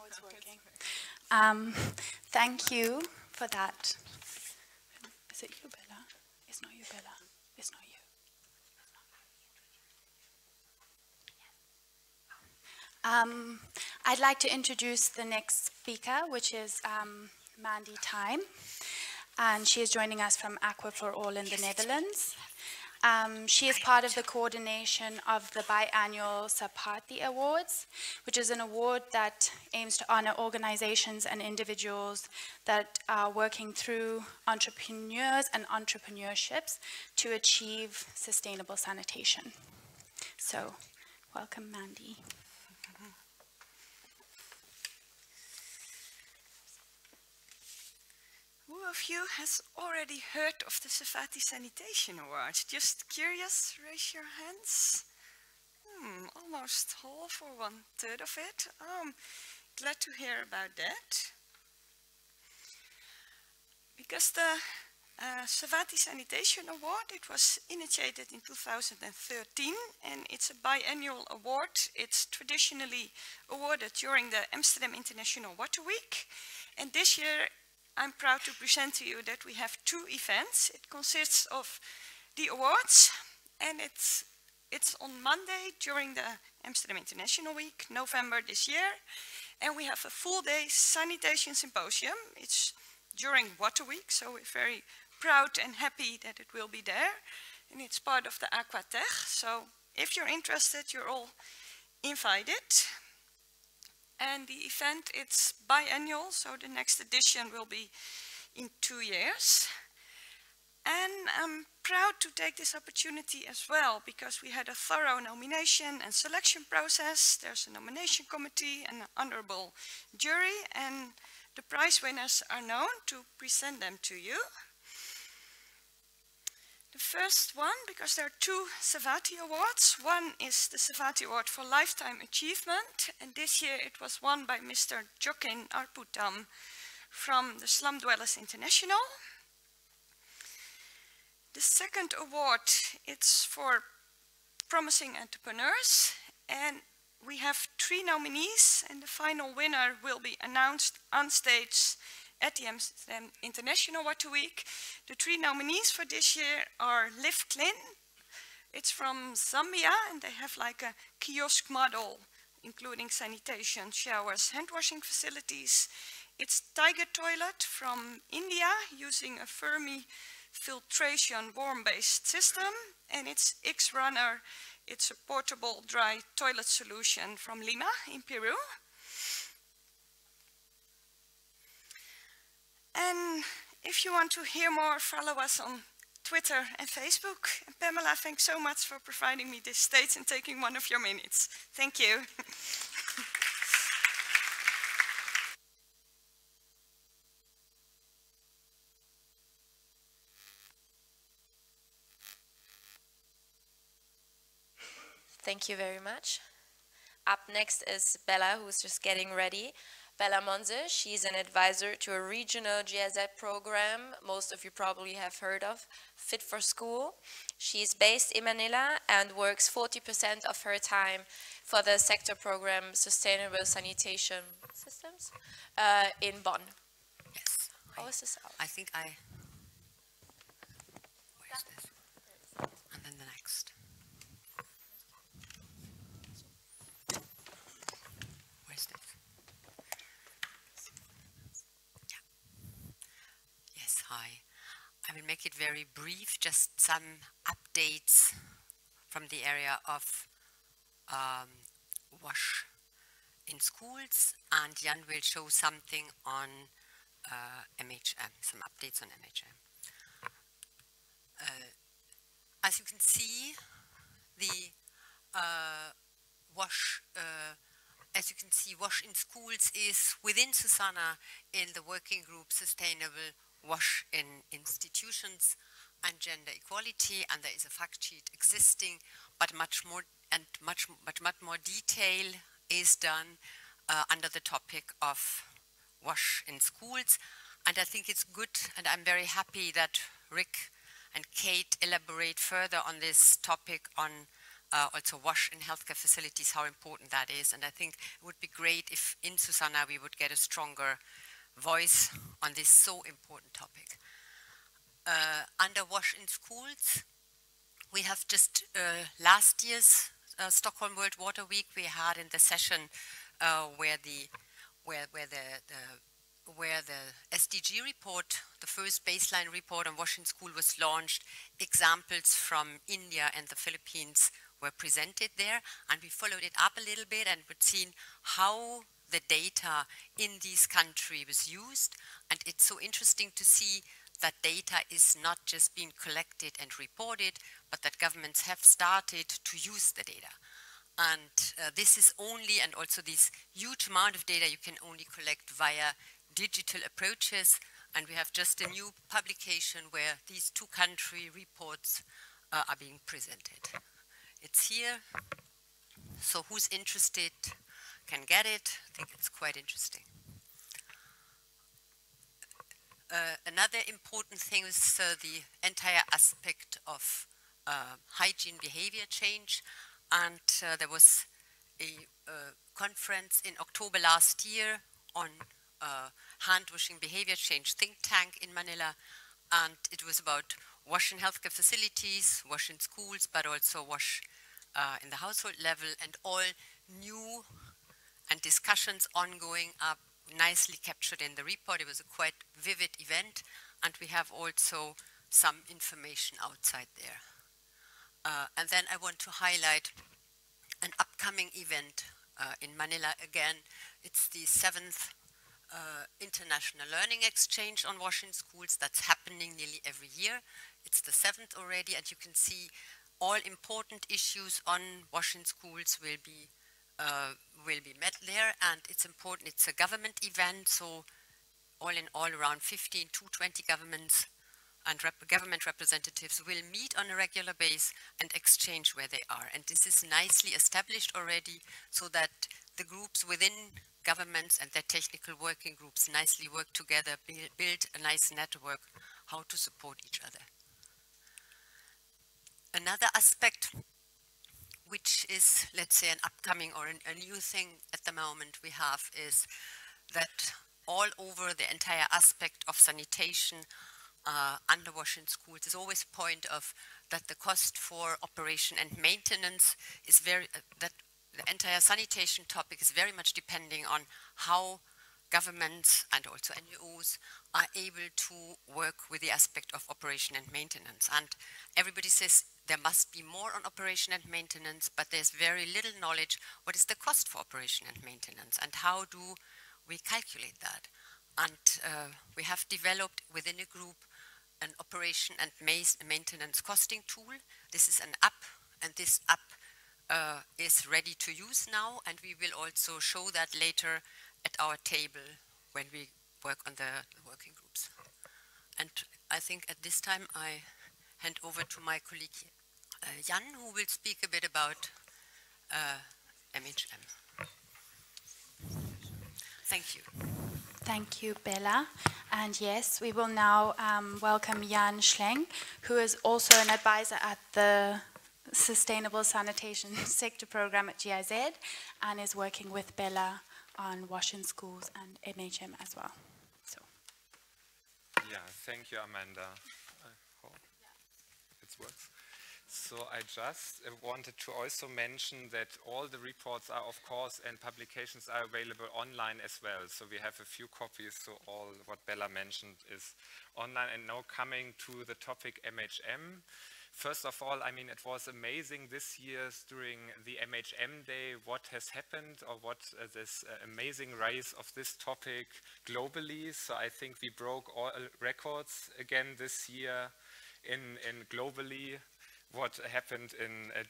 It's working. Thank you for that. Is it you, Bella? It's not you, Bella. It's not you. I'd like to introduce the next speaker, which is Mandy Tim, and she is joining us from Aqua for All in the Netherlands. She is part of the coordination of the biannual Sarpathi Awards, which is an award that aims to honor organizations and individuals that are working through entrepreneurs and entrepreneurships to achieve sustainable sanitation. So, welcome, Mandy. Who of you has already heard of the Sarpathi Sanitation Awards? Just curious, raise your hands. Almost half or 1/3 of it. Glad to hear about that. Because the Sarpathi Sanitation Award. It was initiated in 2013 and it's a biannual award. It's traditionally awarded during the Amsterdam International Water Week. And this year I'm proud to present to you that we have two events. It consists of the awards and it's on Monday during the Amsterdam International Week, November this year. And we have a full day sanitation symposium. It's during Water Week, so we're very proud and happy that it will be there. And it's part of the Aqua Tech. So if you're interested, you're all invited. And the event, it's biannual, so the next edition will be in 2 years. And I'm proud to take this opportunity as well, because we had a thorough nomination and selection process. There's a nomination committee and an honorable jury, and the prize winners are known to present them to you. The first one, because there are two Sarpathi Awards. One is the Sarpathi Award for Lifetime Achievement, and this year it was won by Mr. Jokin Arputam from the Slum Dwellers International. The second award, it's for promising entrepreneurs, and we have 3 nominees, and the final winner will be announced on stage at the Amsterdam International Water Week. The 3 nominees for this year are Liv Klin. It's from Zambia, and they have like a kiosk model, including sanitation, showers, hand washing facilities. It's Tiger Toilet from India, using a Fermi filtration worm-based system, and it's X-Runner. It's a portable dry toilet solution from Lima in Peru. And if you want to hear more, follow us on Twitter and Facebook. And Pamela, thanks so much for providing me this stage and taking one of your minutes. Thank you. Thank you very much. Up next is Bella, who's just getting ready. Bella Monse, she's an advisor to a regional GIZ program most of you probably have heard of, Fit for School. She's based in Manila and works 40% of her time for the sector program Sustainable Sanitation Systems in Bonn. Yes. How is this out? I think where's this? And then the next. Where's this? Yeah. Yes, hi. I will make it very brief, just some updates from the area of wash in schools, and Jan will show something on MHM, some updates on MHM. As you can see, the wash in schools is within SuSanA in the working group Sustainable Wash in Institutions and Gender Equality, and there is a fact sheet existing, but much more detail is done under the topic of wash in schools. And I think it's good, and I'm very happy that Rick and Kate elaborate further on this topic on also wash in healthcare facilities, how important that is. And I think it would be great if in SuSanA we would get a stronger voice on this so important topic. Under wash in schools, we have just last year's Stockholm World Water Week. We had in the session where the SDG report, the first baseline report on wash in school, was launched. Examples from India and the Philippines were presented there, and we followed it up a little bit and would see how the data in these countries was used. And it's so interesting to see that data is not just being collected and reported, but that governments have started to use the data. And this is only, and also this huge amount of data you can only collect via digital approaches. And we have just a new publication where these 2 country reports are being presented. It's here, so who's interested can get it. I think it's quite interesting. Another important thing is the entire aspect of hygiene behavior change, and there was a conference in October last year on hand-washing behavior change think tank in Manila, and it was about wash in healthcare facilities, wash in schools, but also wash in the household level, and all new and discussions ongoing are nicely captured in the report. It was a quite vivid event, and we have also some information outside there. And then I want to highlight an upcoming event in Manila again. It's the 7th International Learning Exchange on wash in schools. That's happening nearly every year. It's the 7th already, and you can see all important issues on wash in schools will be met there, and it's important. It's a government event, so all in all around 15 to 20 governments and government representatives will meet on a regular basis and exchange where they are. And this is nicely established already, so that the groups within governments and their technical working groups nicely work together, build a nice network, how to support each other. Another aspect, which is, let's say, an upcoming or a new thing at the moment we have, is that all over the entire aspect of sanitation under wash in schools is always a point of that the cost for operation and maintenance is very, that the entire sanitation topic is very much depending on how governments and also NGOs are able to work with the aspect of operation and maintenance. And everybody says there must be more on operation and maintenance, but there's very little knowledge what is the cost for operation and maintenance and how do we calculate that. And we have developed within a group an operation and maintenance costing tool. This is an app, and this app is ready to use now, and we will also show that later at our table when we work on the working groups. And I think at this time I hand over to my colleague Jan, who will speak a bit about MHM. Thank you. Thank you, Bella. And yes, we will now welcome Jan Schlenk, who is also an advisor at the Sustainable Sanitation Sector Program at GIZ and is working with Bella on wash in schools and MHM as well. So. Yeah, thank you, Amanda. I hope it works. So I just wanted to also mention that all the reports are, of course, and publications are available online as well. So we have a few copies, so all what Bella mentioned is online. And now coming to the topic MHM. First of all, I mean, it was amazing this year during the MHM Day what has happened, or what this amazing rise of this topic globally. So I think we broke all records again this year in globally what happened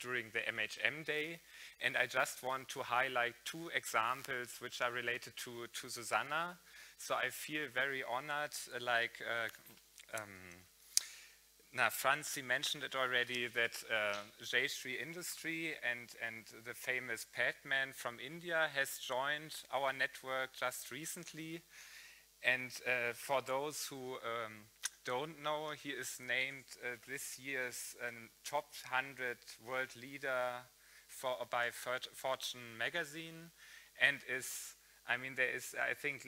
during the MHM Day. And I just want to highlight two examples which are related to SuSanA. So I feel very honored, like Francie mentioned it already, that Jayashree Industry and the famous Padman from India has joined our network just recently. And for those who don't know, he is named this year's top 100 world leader by Fortune magazine, and is, I mean, there is, I think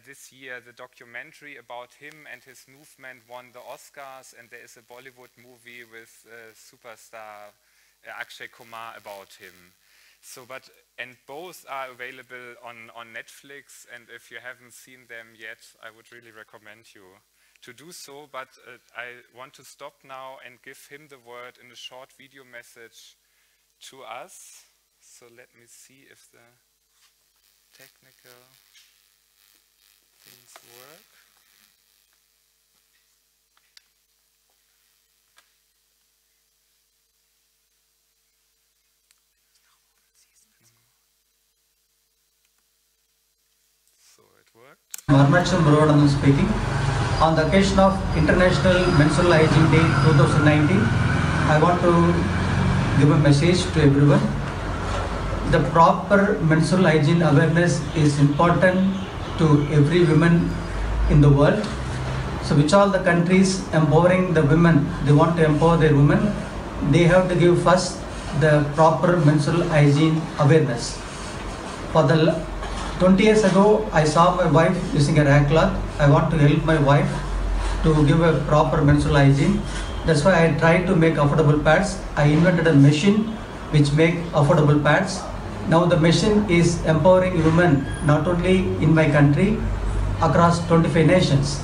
this year the documentary about him and his movement won the Oscars, and there is a Bollywood movie with superstar Akshay Kumar about him. So, and both are available on Netflix, and if you haven't seen them yet, I would really recommend you to do so. But I want to stop now and give him the word in a short video message to us. So let me see if the technical things work. So it worked. Marmatsam speaking. On the occasion of International Menstrual Hygiene Day 2019, I want to give a message to everyone. The proper menstrual hygiene awareness is important to every woman in the world. So which all the countries empowering the women, they want to empower their women, they have to give first the proper menstrual hygiene awareness. For the 20 years ago, I saw my wife using a rag cloth. I want to help my wife to give a proper menstrual hygiene. That's why I tried to make affordable pads. I invented a machine which make affordable pads. Now the machine is empowering women not only in my country, across 25 nations.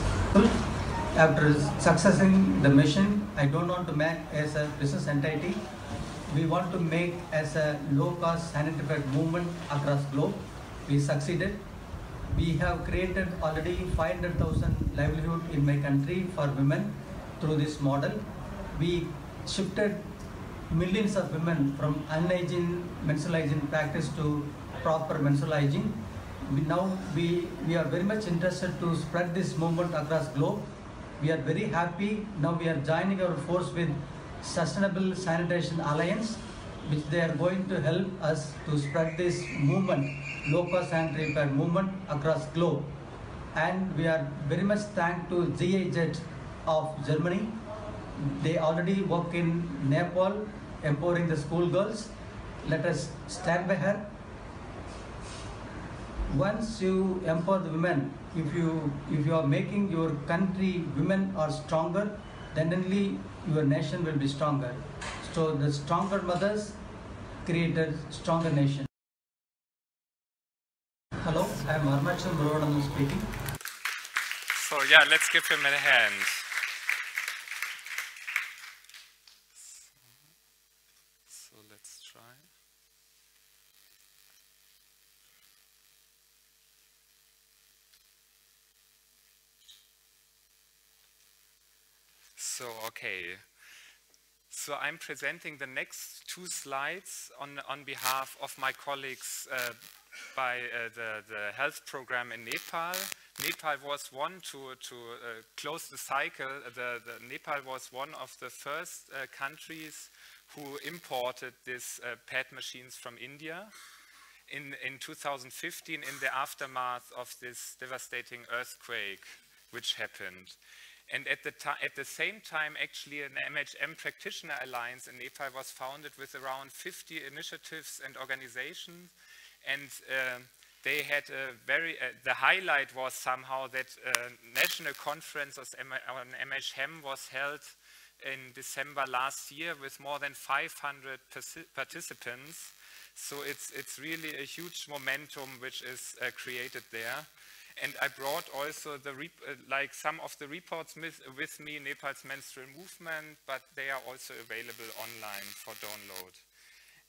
After successing the mission, I don't want to make as a business entity. We want to make as a low-cost sanitary movement across globe. We succeeded. We have created already 500,000 livelihood in my country for women through this model. We shifted millions of women from unhygiene, menstrual hygiene practice to proper menstrual hygiene. We are very much interested to spread this movement across globe. We are very happy. Now we are joining our force with Sustainable Sanitation Alliance, which they are going to help us to spread this movement, low-cost sanitary pad movement across globe. And we are very much thankful to GIZ of Germany. They already work in Nepal, empowering the schoolgirls. Let us stand by her. Once you empower the women, if you are making your country women are stronger, then only your nation will be stronger. So the stronger mothers create a stronger nation. Hello, I am Arunachal Muruganam speaking. So yeah, let's give him a hand. So let's try. So, okay. So I'm presenting the next two slides on behalf of my colleagues by the health program in Nepal. Nepal was one to close the cycle. Nepal was one of the first countries who imported these pad machines from India in 2015 in the aftermath of this devastating earthquake which happened. And at the same time, actually, an MHM practitioner alliance in Nepal was founded with around 50 initiatives and organizations. And they had the highlight was somehow that national conference on MHM was held in December last year with more than 500 participants. So it's really a huge momentum which is created there. And I brought also like some of the reports with me, Nepal's menstrual movement, but they are also available online for download.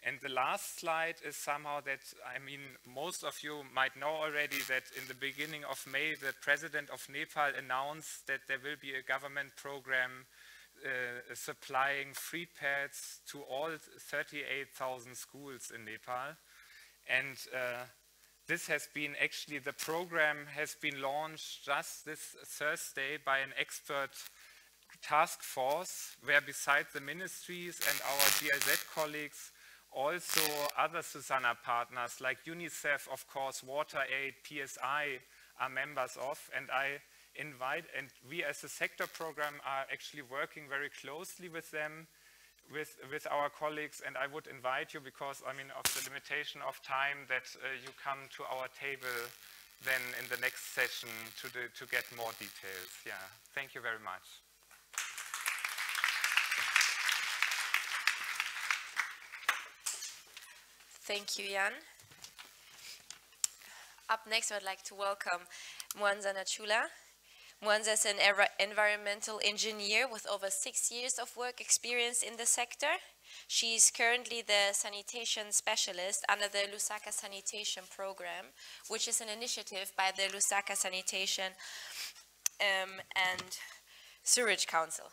And the last slide is somehow that, I mean, most of you might know already that in the beginning of May, the president of Nepal announced that there will be a government program supplying free pads to all 38,000 schools in Nepal. And this has been actually, the program has been launched just this Thursday by an expert task force where besides the ministries and our GIZ colleagues, also other SuSanA partners like UNICEF, of course, WaterAid, PSI are members of, and I invite, and we as a sector program are actually working very closely with them, with our colleagues, and I would invite you, because I mean of the limitation of time, that you come to our table then in the next session to get more details. Yeah, thank you very much. Thank you, Jan. Up next, I'd like to welcome Mwansa Nachula. Mwansa is an environmental engineer with over 6 years of work experience in the sector. She is currently the sanitation specialist under the Lusaka Sanitation Program, which is an initiative by the Lusaka Sanitation and Sewerage Council.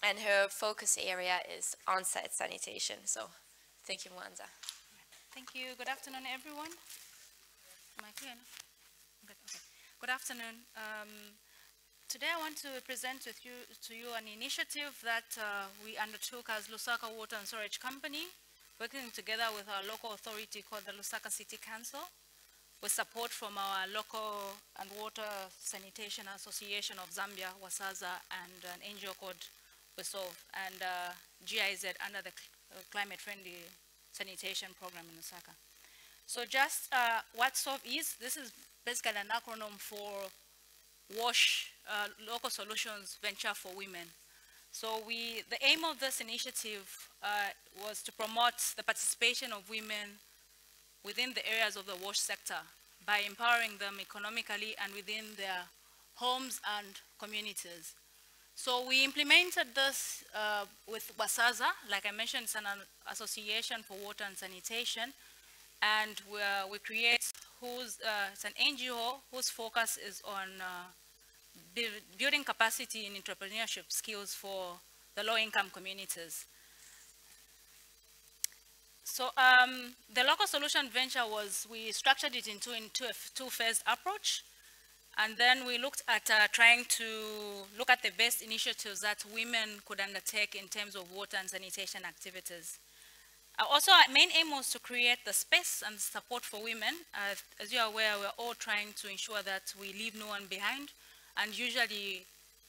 And her focus area is on-site sanitation. So, thank you, Mwansa. Thank you. Good afternoon, everyone. Am I clear? Good. Okay. Good afternoon. Today I want to present to you an initiative that we undertook as Lusaka Water and Storage Company, working together with our local authority called the Lusaka City Council. with support from our local and water sanitation association of Zambia, WASAZA, and an NGO called WESOV, and GIZ under the climate-friendly sanitation program in Lusaka. So just what SOV is, this is basically an acronym for WASH, Local Solutions Venture for Women. So the aim of this initiative was to promote the participation of women within the areas of the WASH sector by empowering them economically and within their homes and communities. So we implemented this with WASAZA. Like I mentioned, it's an association for water and sanitation. And we create, it's an NGO whose focus is on building capacity in entrepreneurship skills for the low-income communities. So the local solution venture we structured it into a two-phase approach. And then we looked at trying to look at the best initiatives that women could undertake in terms of water and sanitation activities. Also, our main aim was to create the space and support for women. As you are aware, we're all trying to ensure that we leave no one behind. And usually,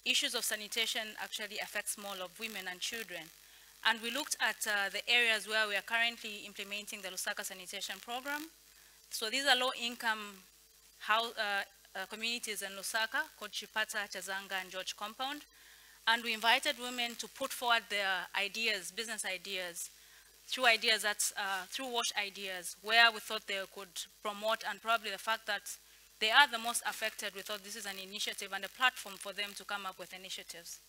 issues of sanitation actually affects more of women and children. And we looked at the areas where we are currently implementing the Lusaka sanitation program. So these are low-income communities in Lusaka called Chipata, Chazanga, and George Compound. And we invited women to put forward their ideas, business ideas, through WASH ideas, where we thought they could promote, and probably the fact that they are the most affected, we thought this is an initiative and a platform for them to come up with initiatives.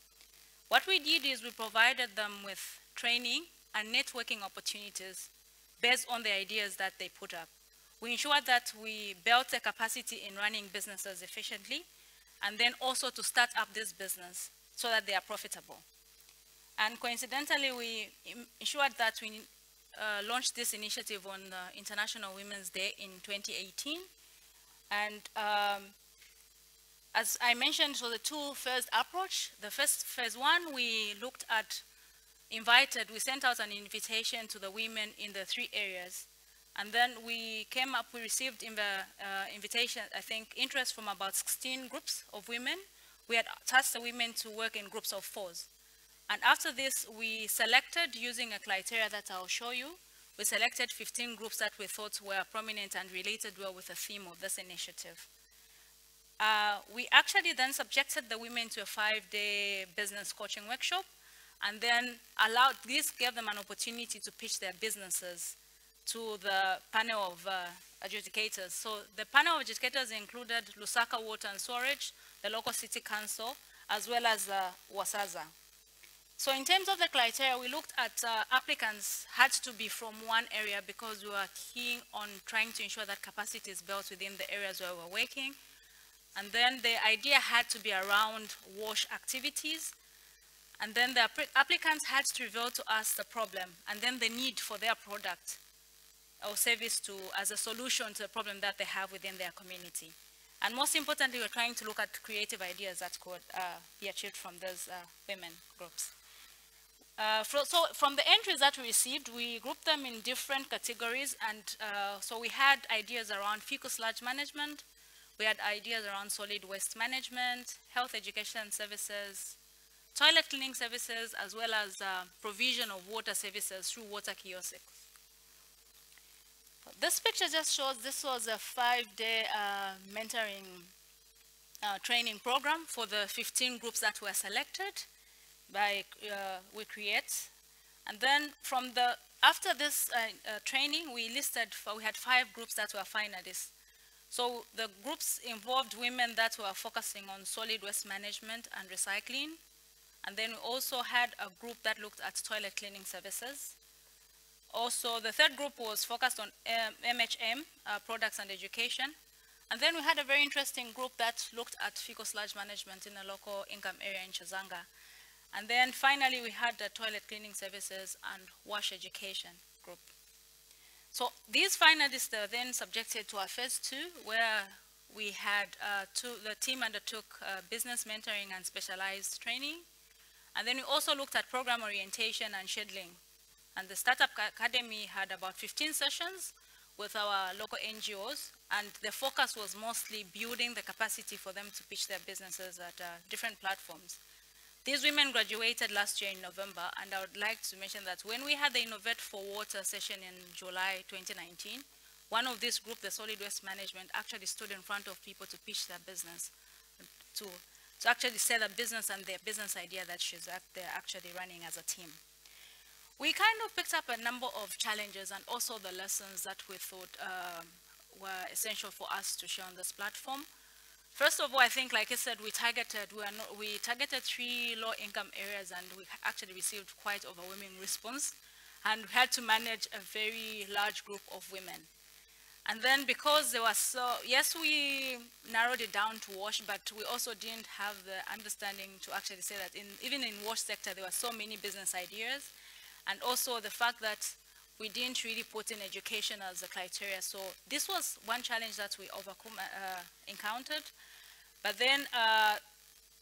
What we did is we provided them with training and networking opportunities based on the ideas that they put up. We ensured that we built a capacity in running businesses efficiently, and then also to start up this business so that they are profitable. And coincidentally, we ensured that we launched this initiative on International Women's Day in 2018. And as I mentioned, so the two-phase approach, the first phase one, we looked at, we sent out an invitation to the women in the 3 areas. And then we received invitation, I think, interest from about 16 groups of women. We had tasked the women to work in groups of 4s. And after this, we selected, using a criteria that I'll show you, we selected 15 groups that we thought were prominent and related well with the theme of this initiative. We actually then subjected the women to a 5-day business coaching workshop, and then this gave them an opportunity to pitch their businesses to the panel of adjudicators. So the panel of adjudicators included Lusaka Water and Storage, the local city council, as well as WASAZA. So in terms of the criteria, we looked at applicants had to be from one area because we were keen on trying to ensure that capacity is built within the areas where we're working. And then the idea had to be around WASH activities. And then the applicants had to reveal to us the problem and then the need for their product or service as a solution to the problem that they have within their community. And most importantly, we're trying to look at creative ideas that could be achieved from those women groups. So from the entries that we received, we grouped them in different categories. And so we had ideas around fecal sludge management. We had ideas around solid waste management, health education services, toilet cleaning services, as well as provision of water services through water kiosks. This picture just shows this was a 5-day mentoring training program for the 15 groups that were selected by we create. And then after this training, we had 5 groups that were finalists. So the groups involved women that were focusing on solid waste management and recycling. And then we also had a group that looked at toilet cleaning services. Also, the third group was focused on MHM, products and education. And then we had a very interesting group that looked at fecal sludge management in a local income area in Chazanga. And then finally, we had the toilet cleaning services and WASH education group. So these finalists were then subjected to our phase 2, where we had the team undertook business mentoring and specialized training. And then we also looked at program orientation and scheduling. And the Startup Academy had about 15 sessions with our local NGOs, and the focus was mostly building the capacity for them to pitch their businesses at different platforms. These women graduated last year in November, and I would like to mention that when we had the Innovate for Water session in July 2019, one of this group, the Solid Waste Management, actually stood in front of people to pitch their business, to actually sell their business and their business idea that they're actually running as a team. We kind of picked up a number of challenges and also the lessons that we thought were essential for us to share on this platform. First of all, I think, like I said, we targeted 3 low-income areas, and we actually received quite overwhelming response, and we had to manage a very large group of women. And then because there was yes, we narrowed it down to wash, but we also didn't have the understanding to actually say that even in wash sector, there were so many business ideas, and also the fact that we didn't really put in education as a criteria. So this was one challenge that we encountered. But then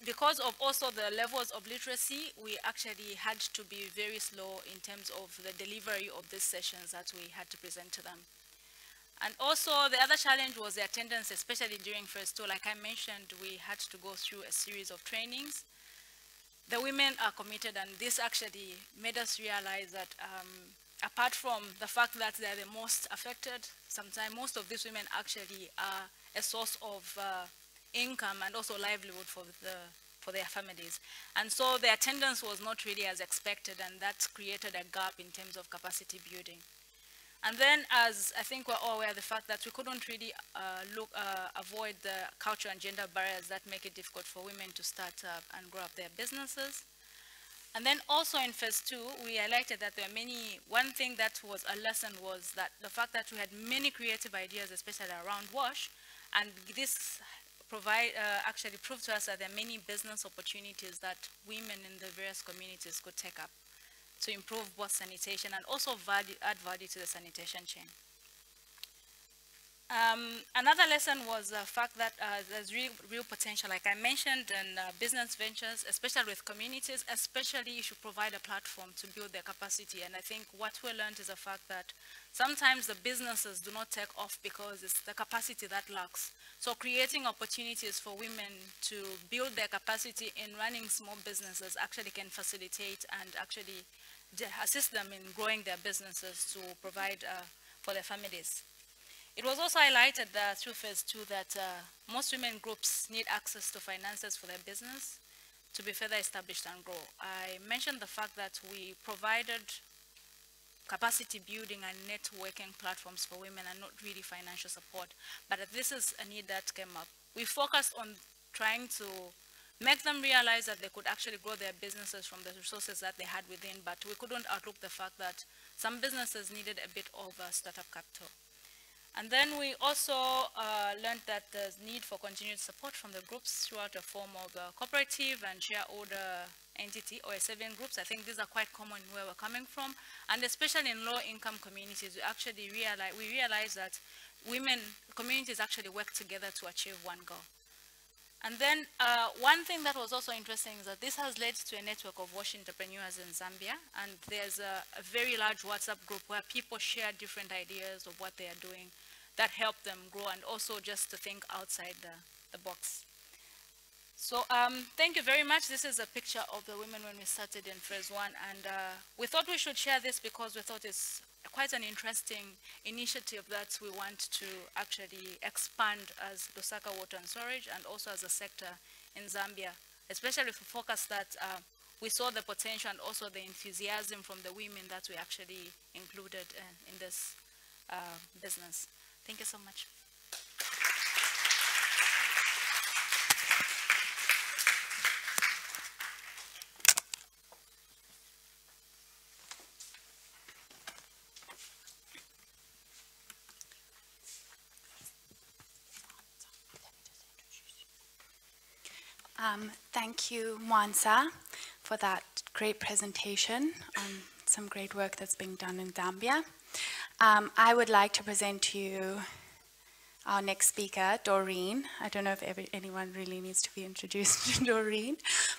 because of also the levels of literacy, we actually had to be very slow in terms of the delivery of these sessions that we had to present to them. And also the other challenge was the attendance, especially during phase 2. Like I mentioned, we had to go through a series of trainings. The women are committed, and this actually made us realize that apart from the fact that they're the most affected, sometimes most of these women actually are a source of income and also livelihood for their families. And so the attendance was not really as expected, and that created a gap in terms of capacity building. And then, as I think we're all aware of the fact that we couldn't really avoid the cultural and gender barriers that make it difficult for women to start up and grow up their businesses. And then also in phase 2, we highlighted that there are one thing that was a lesson was that the fact that we had many creative ideas, especially around wash, and this actually proved to us that there are many business opportunities that women in the various communities could take up to improve both sanitation and also add value to the sanitation chain. Another lesson was the fact that there's real potential, like I mentioned, in business ventures, especially with communities, especially you should provide a platform to build their capacity. And I think what we learned is the fact that sometimes the businesses do not take off because it's the capacity that lacks. So creating opportunities for women to build their capacity in running small businesses actually can facilitate and actually assist them in growing their businesses to provide for their families. It was also highlighted through phase 2 that most women groups need access to finances for their business to be further established and grow. I mentioned the fact that we provided capacity building and networking platforms for women and not really financial support, but this is a need that came up. We focused on trying to make them realize that they could actually grow their businesses from the resources that they had within, but we couldn't overlook the fact that some businesses needed a bit of startup capital. And then we also learned that there's need for continued support from the groups throughout a form of a cooperative and shareholder entity or a saving groups. I think these are quite common where we're coming from, and especially in low-income communities, we actually realize that communities actually work together to achieve one goal. And then one thing that was also interesting is that this has led to a network of wash entrepreneurs in Zambia, and there's a very large WhatsApp group where people share different ideas of what they are doing that help them grow and also just to think outside the box. So thank you very much. This is a picture of the women when we started in phase 1, and we thought we should share this because we thought it's quite an interesting initiative that we want to actually expand as Lusaka Water and Storage and also as a sector in Zambia, especially for focus that we saw the potential and also the enthusiasm from the women that we actually included in this business. Thank you so much. Thank you, Mwansa, for that great presentation on some great work that's being done in Zambia. I would like to present to you our next speaker, Doreen. I don't know if anyone really needs to be introduced to Doreen,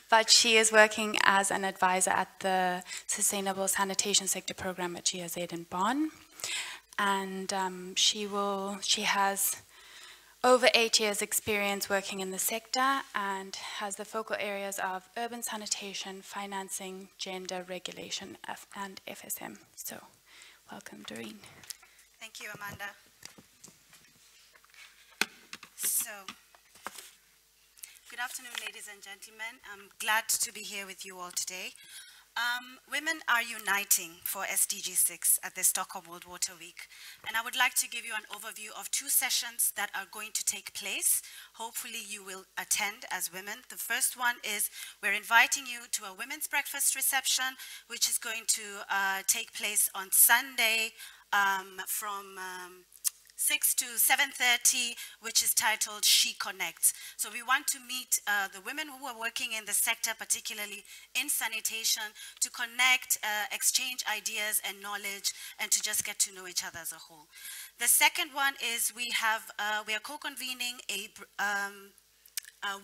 but she is working as an advisor at the Sustainable Sanitation Sector Program at GIZ in Bonn. and she has over 8 years experience working in the sector and has the focal areas of urban sanitation, financing, gender regulation, and FSM. So, welcome, Doreen. Thank you, Amanda. So, good afternoon, ladies and gentlemen. I'm glad to be here with you all today. Women are uniting for SDG 6 at the Stockholm World Water Week. And I would like to give you an overview of 2 sessions that are going to take place. Hopefully you will attend as women. The first one is we're inviting you to a women's breakfast reception, which is going to take place on Sunday from 6 to 7:30, which is titled She Connects. So we want to meet the women who are working in the sector, particularly in sanitation, to connect, exchange ideas and knowledge, and to just get to know each other as a whole. The second one is we are co-convening a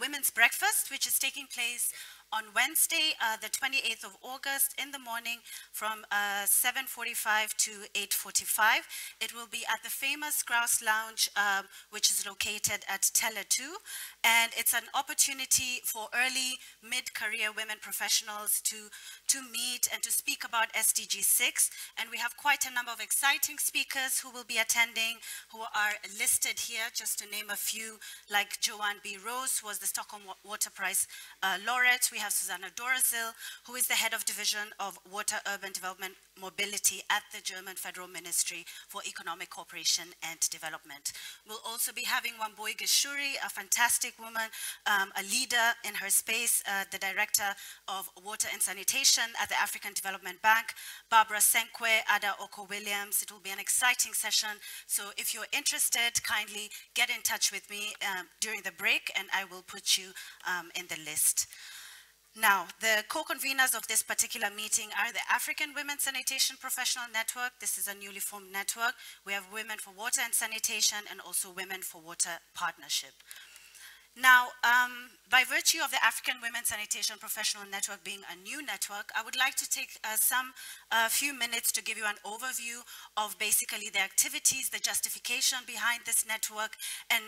women's breakfast, which is taking place on Wednesday, the 28th of August in the morning from 7:45 to 8:45. It will be at the famous Grouse Lounge, which is located at Tele 2. And it's an opportunity for early, mid-career women professionals to meet and to speak about SDG 6. And we have quite a number of exciting speakers who will be attending, who are listed here, just to name a few, like Joanne B. Rose, who was the Stockholm Water Prize laureate. We have SuSanA WG, who is the head of division of Water Urban Development Mobility at the German Federal Ministry for Economic Cooperation and Development. We'll also be having Wambui Gishuri, a fantastic woman, a leader in her space, the director of Water and Sanitation at the African Development Bank, Barbara Senkwe, Ada Oko-Williams. It will be an exciting session. So if you're interested, kindly get in touch with me during the break and I will put you in the list. Now, the co-conveners of this particular meeting are the African Women Sanitation Professional Network. This is a newly formed network. We have Women for Water and Sanitation and also Women for Water Partnership. Now, by virtue of the African Women Sanitation Professional Network being a new network, I would like to take a few minutes to give you an overview of basically the activities, the justification behind this network, and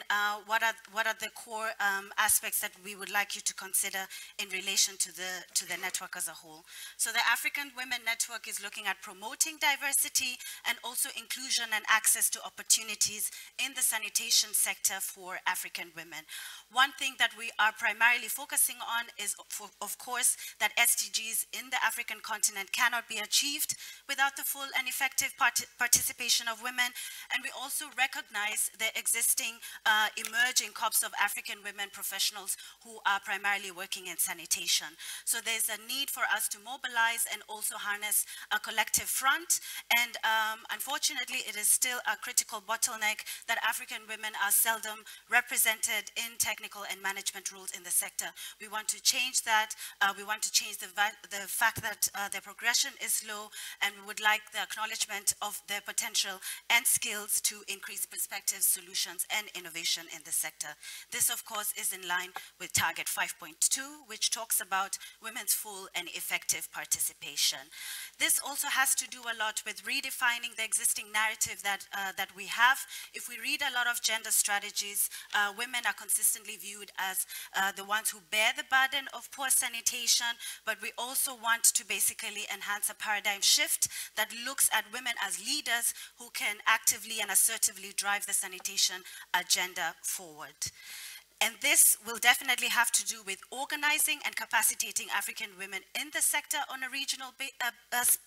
what are the core aspects that we would like you to consider in relation to the network as a whole. So the African Women Network is looking at promoting diversity and also inclusion and access to opportunities in the sanitation sector for African women. One thing that we are primarily focusing on is, of course, that SDGs in the African continent cannot be achieved without the full and effective participation of women. And we also recognize the existing emerging corps of African women professionals who are primarily working in sanitation. So there's a need for us to mobilize and also harness a collective front. And unfortunately, it is still a critical bottleneck that African women are seldom represented in technical and management roles in the sector. We want to change that. We want to change the fact that their progression is low, and we would like the acknowledgement of their potential and skills to increase perspectives, solutions, and innovation in the sector. This, of course, is in line with Target 5.2, which talks about women's full and effective participation. This also has to do a lot with redefining the existing narrative that we have. If we read a lot of gender strategies, women are consistently viewed as the ones who bear the burden of poor sanitation, but we also want to basically enhance a paradigm shift that looks at women as leaders who can actively and assertively drive the sanitation agenda forward. And this will definitely have to do with organizing and capacitating African women in the sector on a regional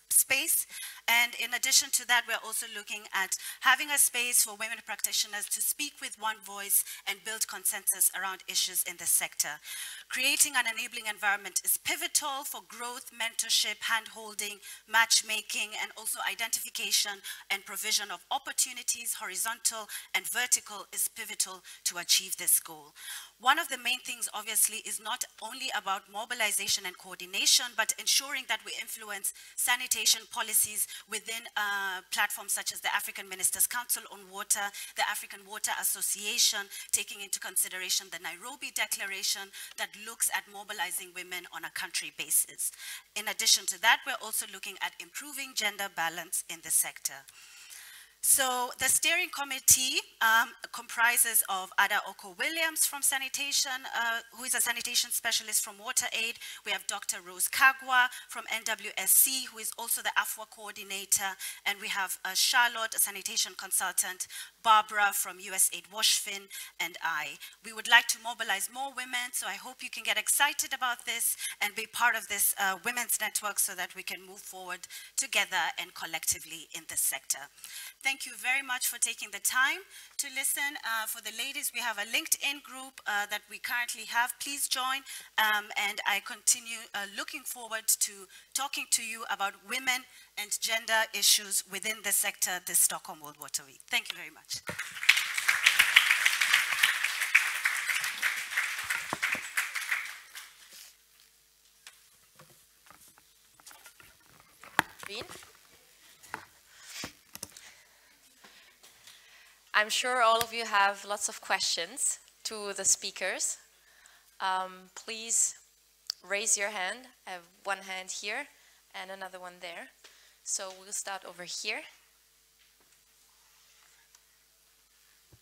space. And in addition to that, we're also looking at having a space for women practitioners to speak with one voice and build consensus around issues in the sector. Creating an enabling environment is pivotal for growth, mentorship, hand-holding, matchmaking, and also identification and provision of opportunities, horizontal and vertical, is pivotal to achieve this goal. One of the main things, obviously, is not only about mobilization and coordination, but ensuring that we influence sanitation policies within platforms such as the African Ministers' Council on Water, the African Water Association, taking into consideration the Nairobi Declaration that looks at mobilizing women on a country basis. In addition to that, we're also looking at improving gender balance in the sector. So the steering committee comprises of Ada Oko-Williams from sanitation, who is a sanitation specialist from WaterAid. We have Dr. Rose Kagwa from LWSC, who is also the Aqua coordinator. And we have Charlotte, a sanitation consultant, Barbara from USAID Washfin, and I. We would like to mobilize more women, so I hope you can get excited about this and be part of this women's network so that we can move forward together and collectively in this sector. Thank you very much for taking the time to listen. For the ladies, we have a LinkedIn group that we currently have. Please join, and I continue looking forward to talking to you about women and gender issues within the sector this Stockholm World Water Week. Thank you very much. I'm sure all of you have lots of questions to the speakers. Please raise your hand. I have one hand here and another one there. So we'll start over here.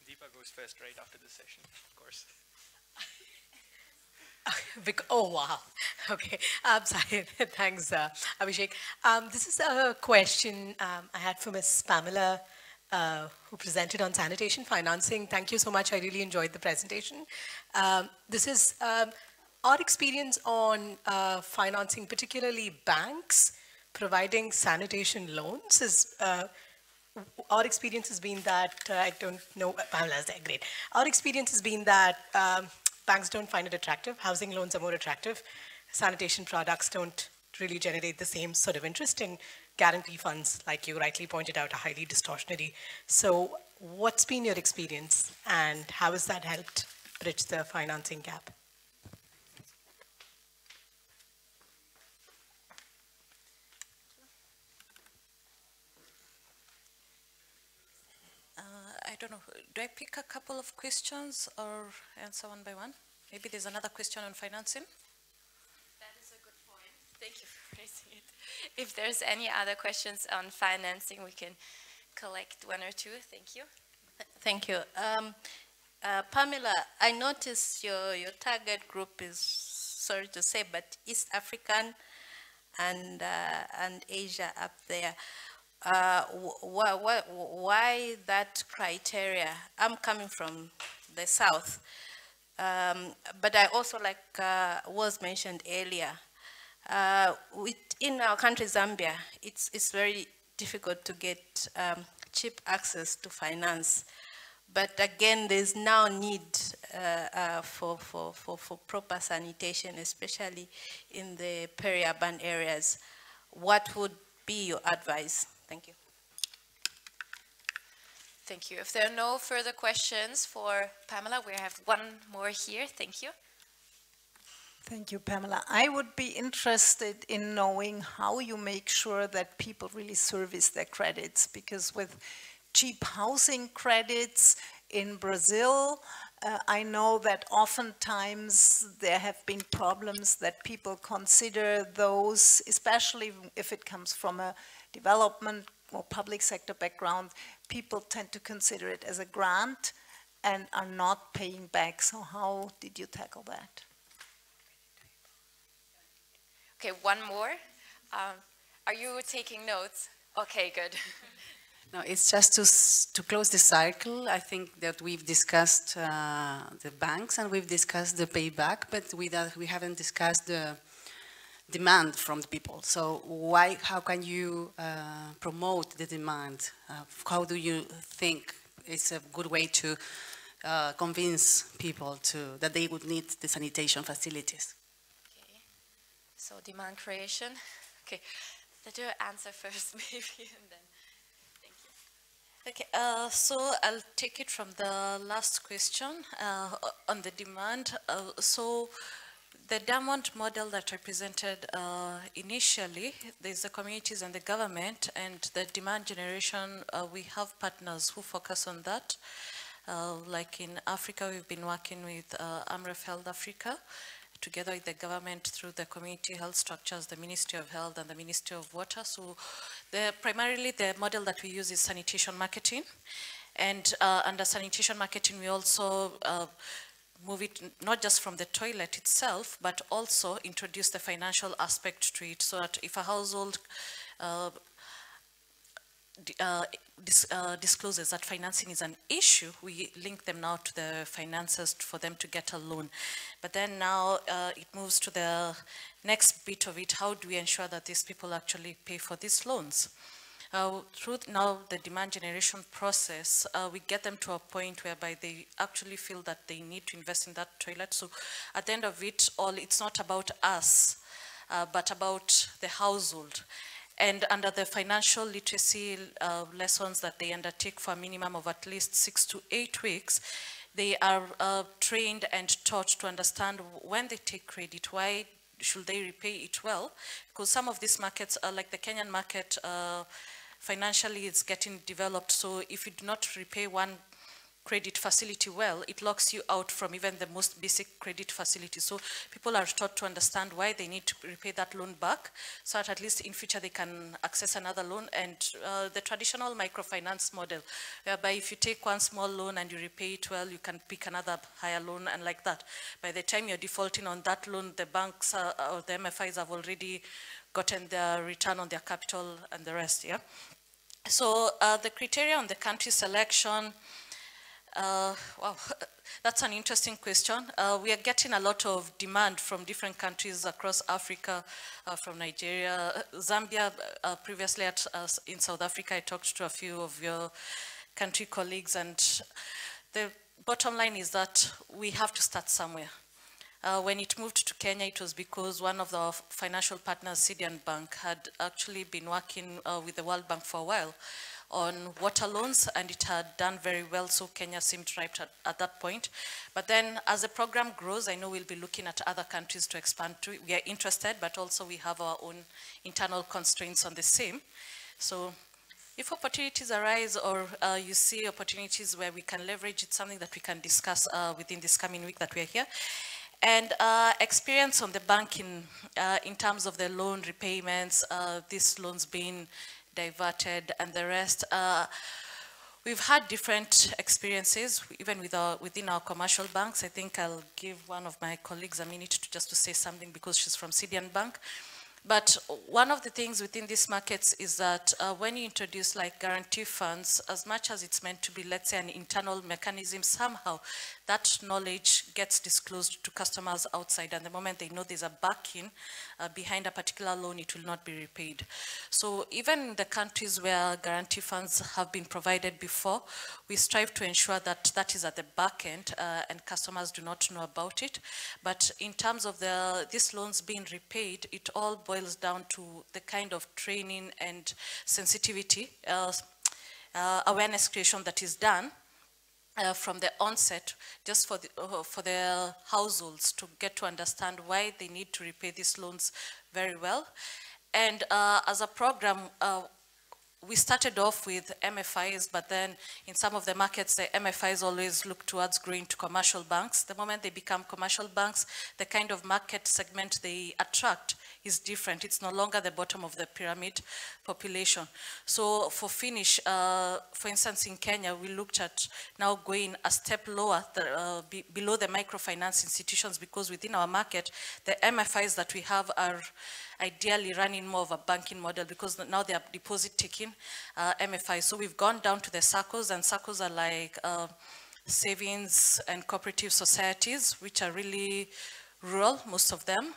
Deepa goes first right after this session, of course. Oh, wow. Okay. I'm sorry. Thanks, Abhishek. This is a question I had for Ms. Pamela, who presented on sanitation financing. Thank you so much. I really enjoyed the presentation. This is our experience on financing, particularly banks providing sanitation loans. Is our experience has been that, I don't know, Pamela's there, great. Our experience has been that banks don't find it attractive. Housing loans are more attractive. Sanitation products don't really generate the same sort of interest, in guarantee funds, like you rightly pointed out, are highly distortionary. So what's been your experience, and how has that helped bridge the financing gap? I don't know, do I pick a couple of questions or answer one by one? Maybe there's another question on financing. That is a good point. Thank you for raising it. If there's any other questions on financing, we can collect one or two. Thank you. Thank you. Pamela, I noticed your target group is, sorry to say, but East African and Asia up there. Why that criteria? I'm coming from the south, but I also, like was mentioned earlier, in our country, Zambia, it's very difficult to get cheap access to finance. But again, there's now need for proper sanitation, especially in the peri-urban areas. What would be your advice? Thank you. Thank you. If there are no further questions for Pamela, we have one more here. Thank you. Thank you, Pamela. I would be interested in knowing how you make sure that people really service their credits, because with cheap housing credits in Brazil, I know that oftentimes there have been problems that people consider those, especially if it comes from a development or public sector background, people tend to consider it as a grant and are not paying back. So how did you tackle that? Okay, one more. Are you taking notes? Okay, good. No, it's just to close the cycle. I think that we've discussed the banks and we've discussed the payback, but we haven't discussed the demand from the people. So how can you promote the demand? How do you think it's a good way to convince people that they would need the sanitation facilities? Okay, so demand creation. Okay, let you answer first maybe, and then. Okay, so I'll take it from the last question on the demand. So the Diamond model that I presented initially, there's the communities and the government, and the demand generation, we have partners who focus on that. Like in Africa, we've been working with AMREF Health Africa together with the government through the community health structures, the Ministry of Health and the Ministry of Water. So primarily the model that we use is sanitation marketing. And under sanitation marketing, we also move it not just from the toilet itself, but also introduce the financial aspect to it, so that if a household discloses that financing is an issue, we link them now to the finances for them to get a loan. But then now it moves to the next bit of it. How do we ensure that these people actually pay for these loans? Through now the demand generation process, we get them to a point whereby they actually feel that they need to invest in that toilet. So at the end of it all, it's not about us, but about the household. And under the financial literacy lessons that they undertake for a minimum of at least 6 to 8 weeks, they are trained and taught to understand when they take credit, why should they repay it well? Because some of these markets, like the Kenyan market, financially it's getting developed, so if you do not repay one credit facility well, it locks you out from even the most basic credit facility. So people are taught to understand why they need to repay that loan back, so that at least in future they can access another loan. And the traditional microfinance model, whereby if you take one small loan and you repay it well, you can pick another higher loan, and like that. By the time you're defaulting on that loan, the banks or the MFIs have already gotten their return on their capital and the rest, yeah? So the criteria on the country selection, wow, that's an interesting question. We are getting a lot of demand from different countries across Africa, from Nigeria, Zambia. Previously in South Africa, I talked to a few of your country colleagues, and the bottom line is that we have to start somewhere. When it moved to Kenya, it was because one of the financial partners, Sidian Bank, had actually been working with the World Bank for a while on water loans, and it had done very well, so Kenya seemed ripe at that point. But then as the program grows, I know we'll be looking at other countries to expand to. We are interested, but also we have our own internal constraints on the same. So if opportunities arise, or you see opportunities where we can leverage, it's something that we can discuss within this coming week that we're here. And experience on the banking in terms of the loan repayments, these loans being diverted and the rest. We've had different experiences, even within our commercial banks. I think I'll give one of my colleagues a minute just to say something, because she's from Sidian Bank. But one of the things within these markets is that when you introduce like guarantee funds, as much as it's meant to be, let's say, an internal mechanism, somehow that knowledge gets disclosed to customers outside, and the moment they know there's a backing behind a particular loan, it will not be repaid. So even in the countries where guarantee funds have been provided before, we strive to ensure that that is at the back end and customers do not know about it. But in terms of these loans being repaid, it all boils down to the kind of training and sensitivity, awareness creation that is done from the onset, just for the households to get to understand why they need to repay these loans very well. And as a program, we started off with MFIs, but then in some of the markets, the MFIs always look towards growing to commercial banks. The moment they become commercial banks, the kind of market segment they attract is different. It's no longer the bottom of the pyramid population. So for Finnish, for instance, in Kenya, we looked at now going a step lower, below the microfinance institutions, because within our market, the MFIs that we have are ideally running more of a banking model, because now they are deposit taking MFIs. So we've gone down to the SACCOs, and SACCOs are like savings and cooperative societies, which are really rural, most of them.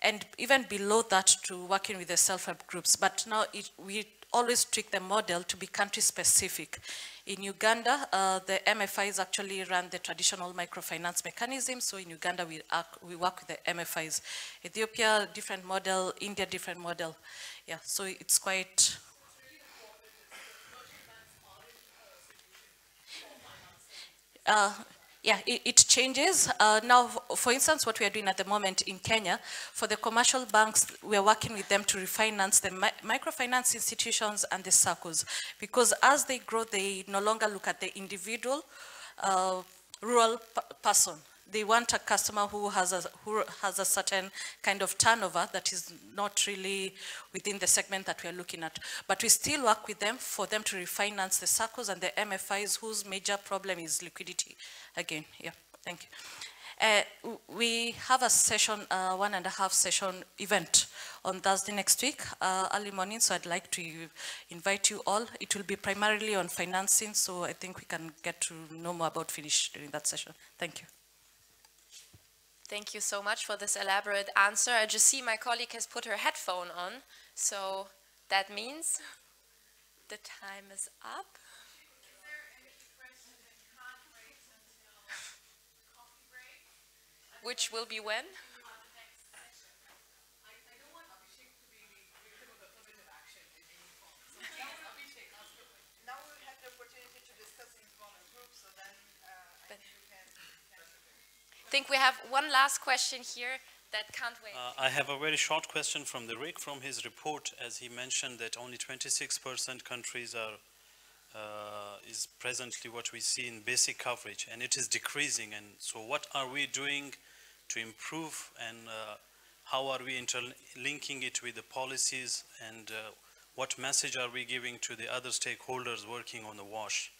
And even below that, to working with the self-help groups. But now we always tweak the model to be country specific. In Uganda, the MFIs actually run the traditional microfinance mechanism. So in Uganda, we work with the MFIs. Ethiopia, different model. India, different model. Yeah, so it's quite... yeah, it changes. Now, for instance, what we are doing at the moment in Kenya, for the commercial banks, we are working with them to refinance the microfinance institutions and the SACCOs, because as they grow, they no longer look at the individual rural person. they want a customer who has a certain kind of turnover that is not really within the segment that we are looking at. But we still work with them for them to refinance the SACCOs and the MFIs whose major problem is liquidity. Again, yeah, thank you. We have a session, 1.5 session event on Thursday next week, early morning, so I'd like to invite you all. It will be primarily on financing, so I think we can get to know more about Finnish during that session. Thank you. Thank you so much for this elaborate answer. I just see my colleague has put her headphone on, so that means the time is up. Which will be when? Now we have the opportunity to discuss in smaller groups, so then I think we have one last question here that can't wait. I have a very short question from the Rick from his report, as he mentioned that only 26% countries are is presently what we see in basic coverage, and it is decreasing. And so what are we doing to improve, and how are we interlinking it with the policies, and what message are we giving to the other stakeholders working on the WASH?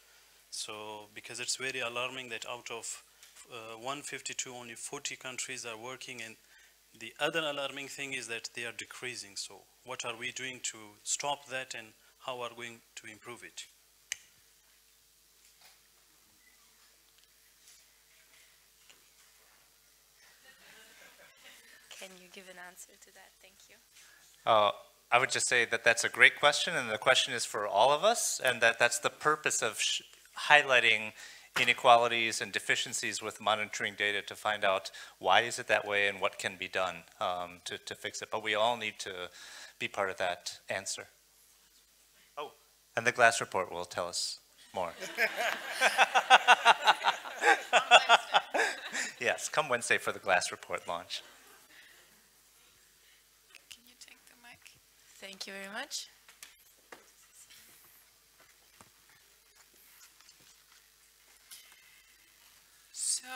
So, because it's very alarming that out of 152, only 40 countries are working, and the other alarming thing is that they are decreasing. So what are we doing to stop that, and how are we going to improve it? Can you give an answer to that? Thank you. I would just say that that's a great question, and the question is for all of us, and that's the purpose of highlighting inequalities and deficiencies with monitoring data to find out why is it that way and what can be done to fix it. But we all need to be part of that answer. Oh, and the GLASS report will tell us more. Yes, come Wednesday for the GLASS report launch. Thank you very much. So,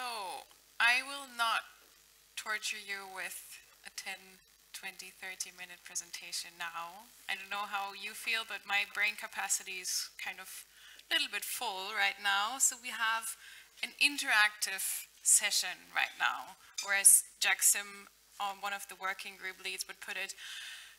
I will not torture you with a 10, 20, 30-minute presentation now. I don't know how you feel, but my brain capacity is kind of a little bit full right now. So we have an interactive session right now, whereas Jackson, one of the working group leads, would put it,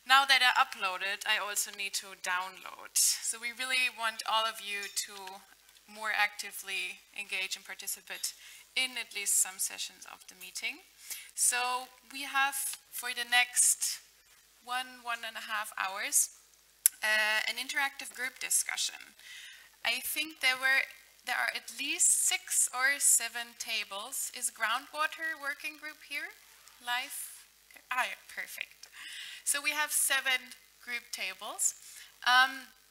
now that I upload it, I also need to download. So we really want all of you to more actively engage and participate in at least some sessions of the meeting. So we have, for the next 1.5 hours, an interactive group discussion. I think there are at least 6 or 7 tables. Is groundwater working group here? Live? Okay. Ah, yeah, perfect. So we have 7 group tables.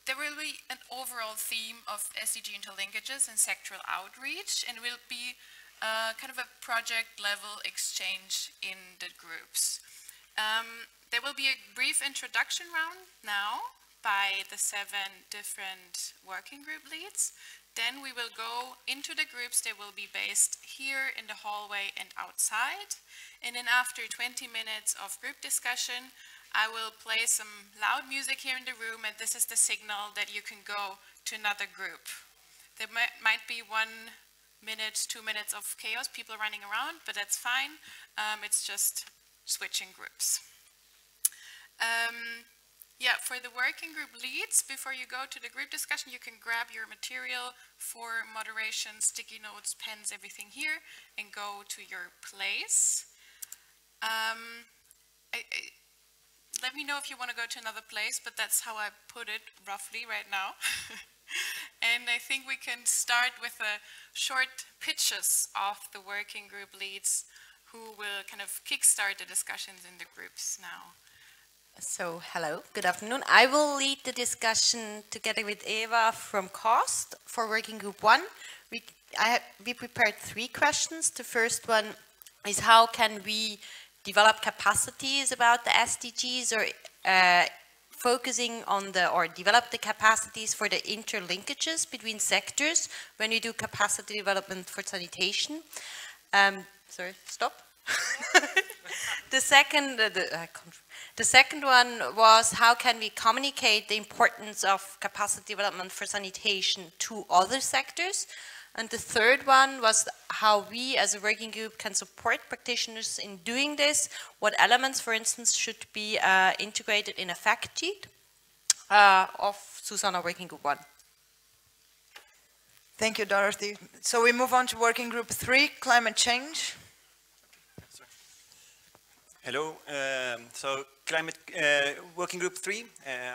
There will be an overall theme of SDG interlinkages and sectoral outreach, and will be kind of a project level exchange in the groups. There will be a brief introduction round now by the 7 different working group leads. Then we will go into the groups. They will be based here in the hallway and outside. And then after 20 minutes of group discussion, I will play some loud music here in the room, and this is the signal that you can go to another group. There might be 1 minute, 2 minutes of chaos, people running around, but that's fine. It's just switching groups. Yeah, for the working group leads, before you go to the group discussion, you can grab your material for moderation, sticky notes, pens, everything here, and go to your place. Let me know if you want to go to another place, but that's how I put it roughly right now. And I think we can start with a short pitches of the working group leads who will kind of kickstart the discussions in the groups now. So, hello, good afternoon. I will lead the discussion together with Eva from COST for working group 1. We prepared 3 questions. The first one is how can we develop capacities about the SDGs, or focusing on or develop the capacities for the interlinkages between sectors when you do capacity development for sanitation. sorry, stop. The second one was how can we communicate the importance of capacity development for sanitation to other sectors? And the third one was how we as a working group can support practitioners in doing this. What elements, for instance, should be integrated in a fact sheet of SuSanA Working Group 1. Thank you, Dorothy. So we move on to Working Group 3, Climate Change. Hello. So Climate Working Group 3.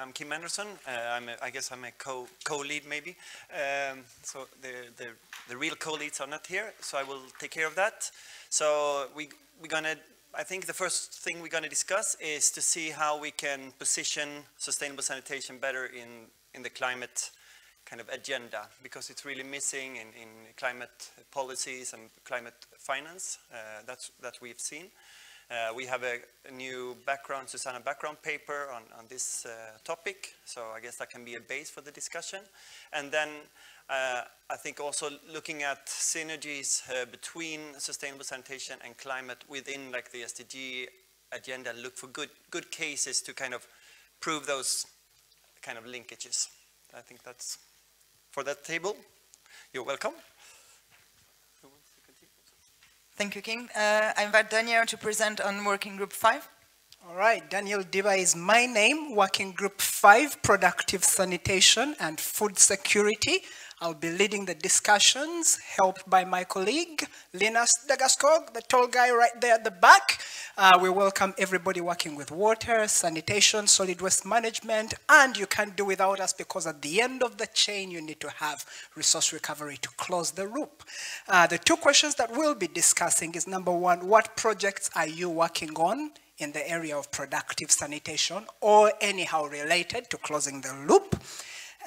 I'm Kim Anderson. I guess I'm a co-lead maybe. So the real co-leads are not here, so I will take care of that. So I think the first thing we're gonna discuss is to see how we can position sustainable sanitation better in the climate kind of agenda, because it's really missing in climate policies and climate finance. that we've seen. We have a new SuSanA background paper on this topic, so I guess that can be a base for the discussion. And then I think also looking at synergies between sustainable sanitation and climate within like the SDG agenda, look for good cases to kind of prove those kind of linkages. I think that's for that table. You're welcome. Thank you, King. I invite Daniel to present on Working Group 5. All right, Daniel Diba is my name, Working Group 5, Productive Sanitation and Food Security. I'll be leading the discussions, helped by my colleague, Linus Dagaskog, the tall guy right there at the back. We welcome everybody working with water, sanitation, solid waste management, and you can't do without us because at the end of the chain, you need to have resource recovery to close the loop. The two questions that we'll be discussing is number one, what projects are you working on in the area of productive sanitation or anyhow related to closing the loop?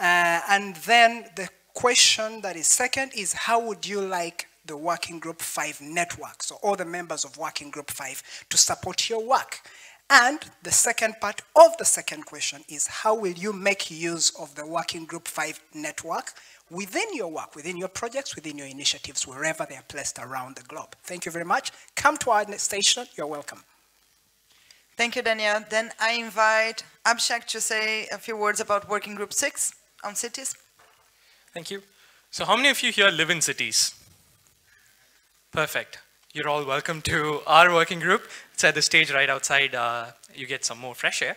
And then the question that is second is how would you like the Working Group 5 network, so all the members of Working Group 5 to support your work? And the second part of the second question is how will you make use of the Working Group 5 network within your work, within your projects, within your initiatives, wherever they are placed around the globe. Thank you very much. Come to our station, you're welcome. Thank you, Daniel. Then I invite Abhishek to say a few words about Working Group 6 on cities. Thank you. So how many of you here live in cities? Perfect. You're all welcome to our working group. It's at the stage right outside. You get some more fresh air.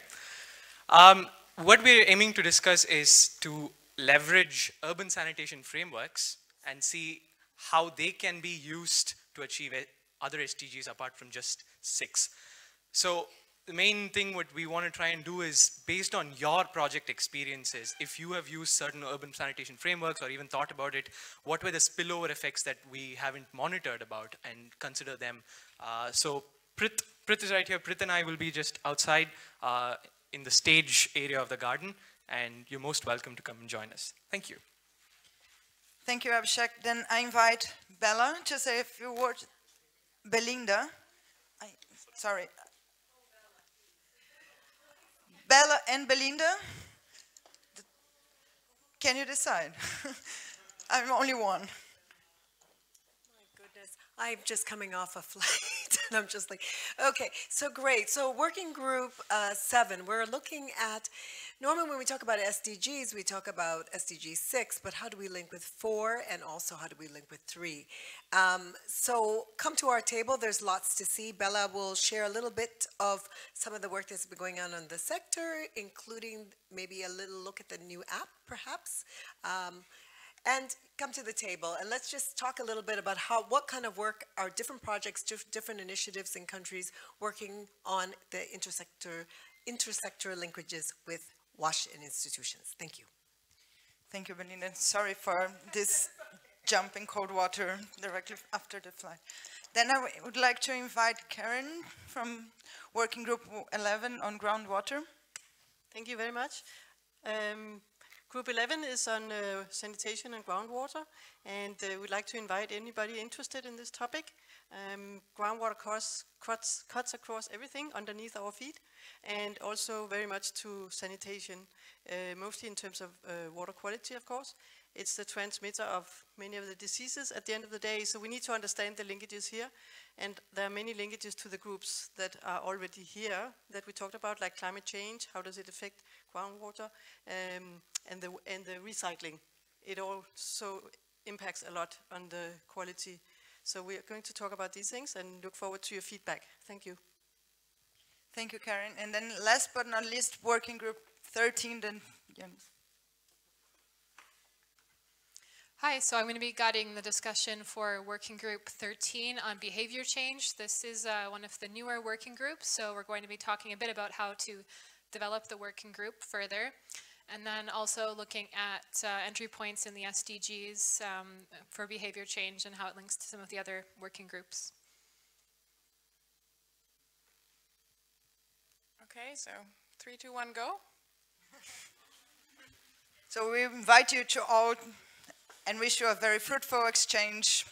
What we're aiming to discuss is to leverage urban sanitation frameworks and see how they can be used to achieve other SDGs apart from just 6. So the main thing what we want to try and do is, based on your project experiences, if you have used certain urban sanitation frameworks or even thought about it, what were the spillover effects that we haven't monitored about, and consider them. So Prith is right here. Prith and I will be just outside in the stage area of the garden, and you're most welcome to come and join us. Thank you. Thank you, Abhishek. Then I invite Bella to say a few words. Belinda. Sorry. Bella and Belinda, can you decide? I'm only one. My goodness, I'm just coming off a flight and I'm just like, okay, so great. So Working Group 7, we're looking at, normally when we talk about SDGs, we talk about SDG 6, but how do we link with 4 and also how do we link with 3? So come to our table, there's lots to see. Bella will share a little bit of some of the work that's been going on the sector, including maybe a little look at the new app, perhaps. And come to the table and let's just talk a little bit about what kind of work are different projects, different initiatives in countries working on the intersector linkages with WASH and institutions. Thank you. Thank you, Belinda. Sorry for this jump in cold water directly after the flight. Then I would like to invite Karen from Working Group 11 on groundwater. Thank you very much. Group 11 is on sanitation and groundwater, and we'd like to invite anybody interested in this topic. Groundwater cuts across everything underneath our feet, and also very much to sanitation, mostly in terms of water quality, of course. It's the transmitter of many of the diseases at the end of the day. So we need to understand the linkages here. And there are many linkages to the groups that are already here that we talked about, like climate change, how does it affect groundwater, and the recycling. It also impacts a lot on the quality. So we are going to talk about these things and look forward to your feedback. Thank you. Thank you, Karen. And then last but not least, working group 13, then Jens. Hi, so I'm going to be guiding the discussion for Working Group 13 on behavior change. This is one of the newer working groups, so we're going to be talking a bit about how to develop the working group further, and then also looking at entry points in the SDGs for behavior change and how it links to some of the other working groups. Okay, so 3, 2, 1, go. So we invite you to all and wish you a very fruitful exchange.